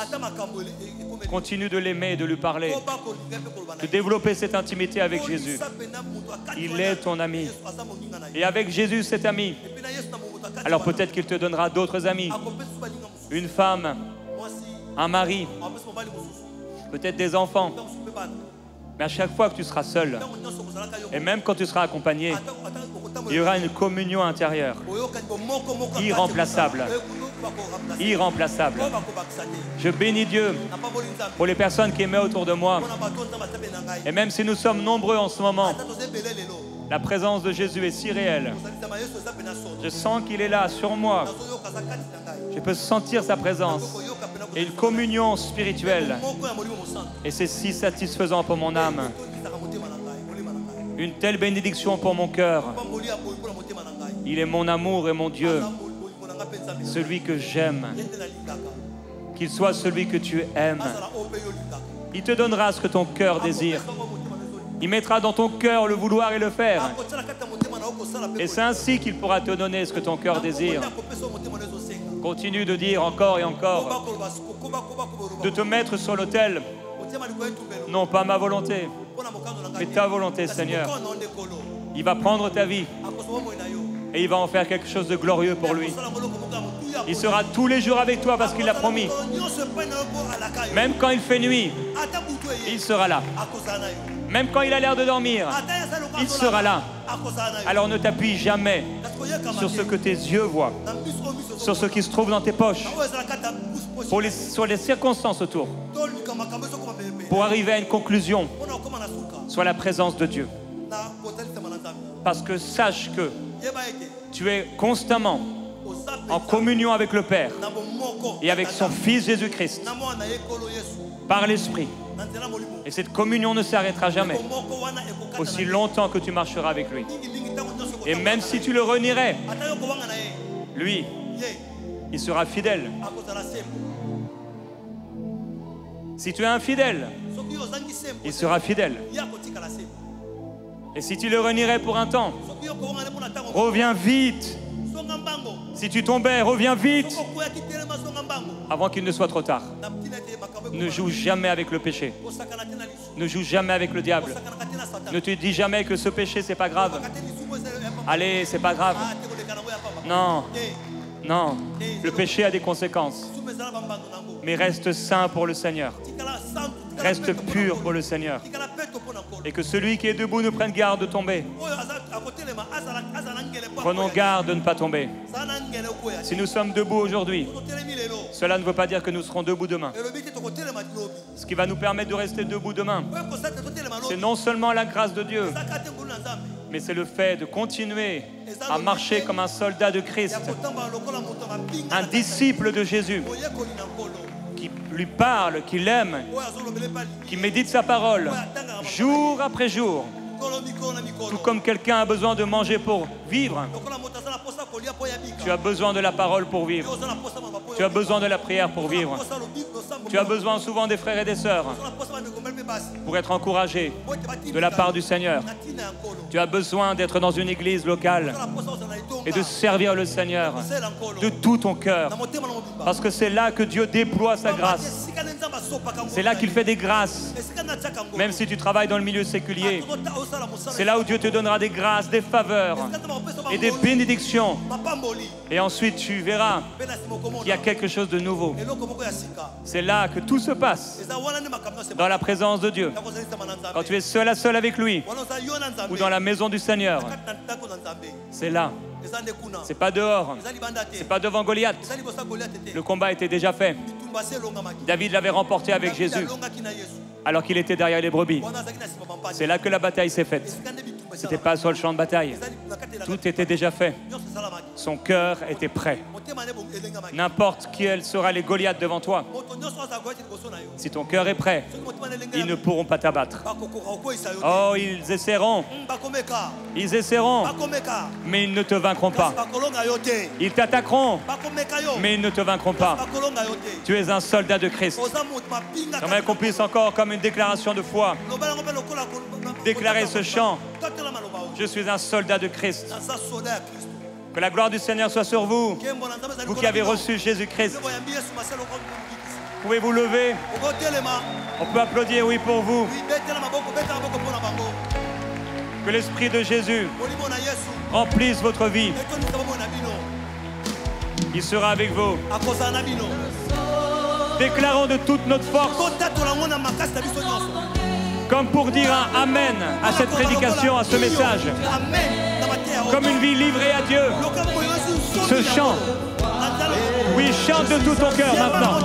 continue de l'aimer et de lui parler, de développer cette intimité avec Jésus. Il est ton ami. Et avec Jésus, cet ami, alors peut-être qu'il te donnera d'autres amis. Une femme, un mari, peut-être des enfants. Mais à chaque fois que tu seras seul, et même quand tu seras accompagné, il y aura une communion intérieure, irremplaçable. Irremplaçable. Je bénis Dieu pour les personnes qui aimaient autour de moi. Et même si nous sommes nombreux en ce moment, la présence de Jésus est si réelle. Je sens qu'il est là, sur moi. Je peux sentir sa présence. Et une communion spirituelle. Et c'est si satisfaisant pour mon âme. Une telle bénédiction pour mon cœur. Il est mon amour et mon Dieu. Celui que j'aime. Qu'il soit celui que tu aimes. Il te donnera ce que ton cœur désire. Il mettra dans ton cœur le vouloir et le faire. Et c'est ainsi qu'il pourra te donner ce que ton cœur désire. Continue de dire encore et encore. De te mettre sur l'autel. Non pas ma volonté, mais ta volonté, Seigneur. Il va prendre ta vie. Et il va en faire quelque chose de glorieux pour lui. Il sera tous les jours avec toi parce qu'il l'a promis. Même quand il fait nuit, il sera là. Même quand il a l'air de dormir, il sera là. Alors ne t'appuie jamais sur ce que tes yeux voient, sur ce qui se trouve dans tes poches, sur les circonstances autour, pour arriver à une conclusion, soit la présence de Dieu. Parce que sache que tu es constamment en communion avec le Père et avec son Fils Jésus-Christ, par l'Esprit. Et cette communion ne s'arrêtera jamais. Aussi longtemps que tu marcheras avec lui. Et même si tu le renierais, lui, il sera fidèle. Si tu es infidèle, il sera fidèle. Et si tu le renierais pour un temps, reviens vite. Si tu tombais, reviens vite avant qu'il ne soit trop tard. Ne joue jamais avec le péché. Ne joue jamais avec le diable. Ne te dis jamais que ce péché, c'est pas grave. Allez, c'est pas grave. Non, non. Le péché a des conséquences. Mais reste saint pour le Seigneur. Reste pur pour le Seigneur. Et que celui qui est debout ne prenne garde de tomber. Prenons garde de ne pas tomber. Si nous sommes debout aujourd'hui, cela ne veut pas dire que nous serons debout demain. Ce qui va nous permettre de rester debout demain, c'est non seulement la grâce de Dieu, mais c'est le fait de continuer à marcher comme un soldat de Christ, un disciple de Jésus, qui lui parle, qui l'aime, qui médite sa parole, jour après jour. Tout comme quelqu'un a besoin de manger pour vivre, tu as besoin de la parole pour vivre. Tu as besoin de la prière pour vivre. Tu as besoin souvent des frères et des sœurs pour être encouragé de la part du Seigneur. Tu as besoin d'être dans une église locale et de servir le Seigneur de tout ton cœur. Parce que c'est là que Dieu déploie sa grâce. C'est là qu'il fait des grâces. Même si tu travailles dans le milieu séculier, c'est là où Dieu te donnera des grâces, des faveurs et des bénédictions. Et ensuite tu verras qu'il y a quelque chose de nouveau. C'est là que tout se passe, dans la présence de Dieu. Quand tu es seul à seul avec lui, ou dans la maison du Seigneur, c'est là. C'est pas dehors, c'est pas devant Goliath. Le combat était déjà fait. David l'avait remporté avec Jésus, alors qu'il était derrière les brebis. C'est là que la bataille s'est faite. Ce n'était pas sur le champ de bataille. Tout était déjà fait. Son cœur était prêt. N'importe quels seront les Goliaths devant toi, si ton cœur est prêt, ils ne pourront pas t'abattre. Oh, ils essaieront, mais ils ne te vaincront pas. Ils t'attaqueront, mais ils ne te vaincront pas. Tu es un soldat de Christ. J'aimerais qu'on puisse encore, comme une déclaration de foi, déclarer ce chant. Je suis un soldat de Christ. Que la gloire du Seigneur soit sur vous, vous qui avez reçu Jésus-Christ. Pouvez-vous lever? On peut applaudir, oui, pour vous. Que l'Esprit de Jésus remplisse votre vie. Il sera avec vous. Déclarons de toute notre force, comme pour dire un Amen à cette prédication, à ce message. Comme une vie livrée à Dieu. Ce chant. Oui, chante de tout ton cœur maintenant.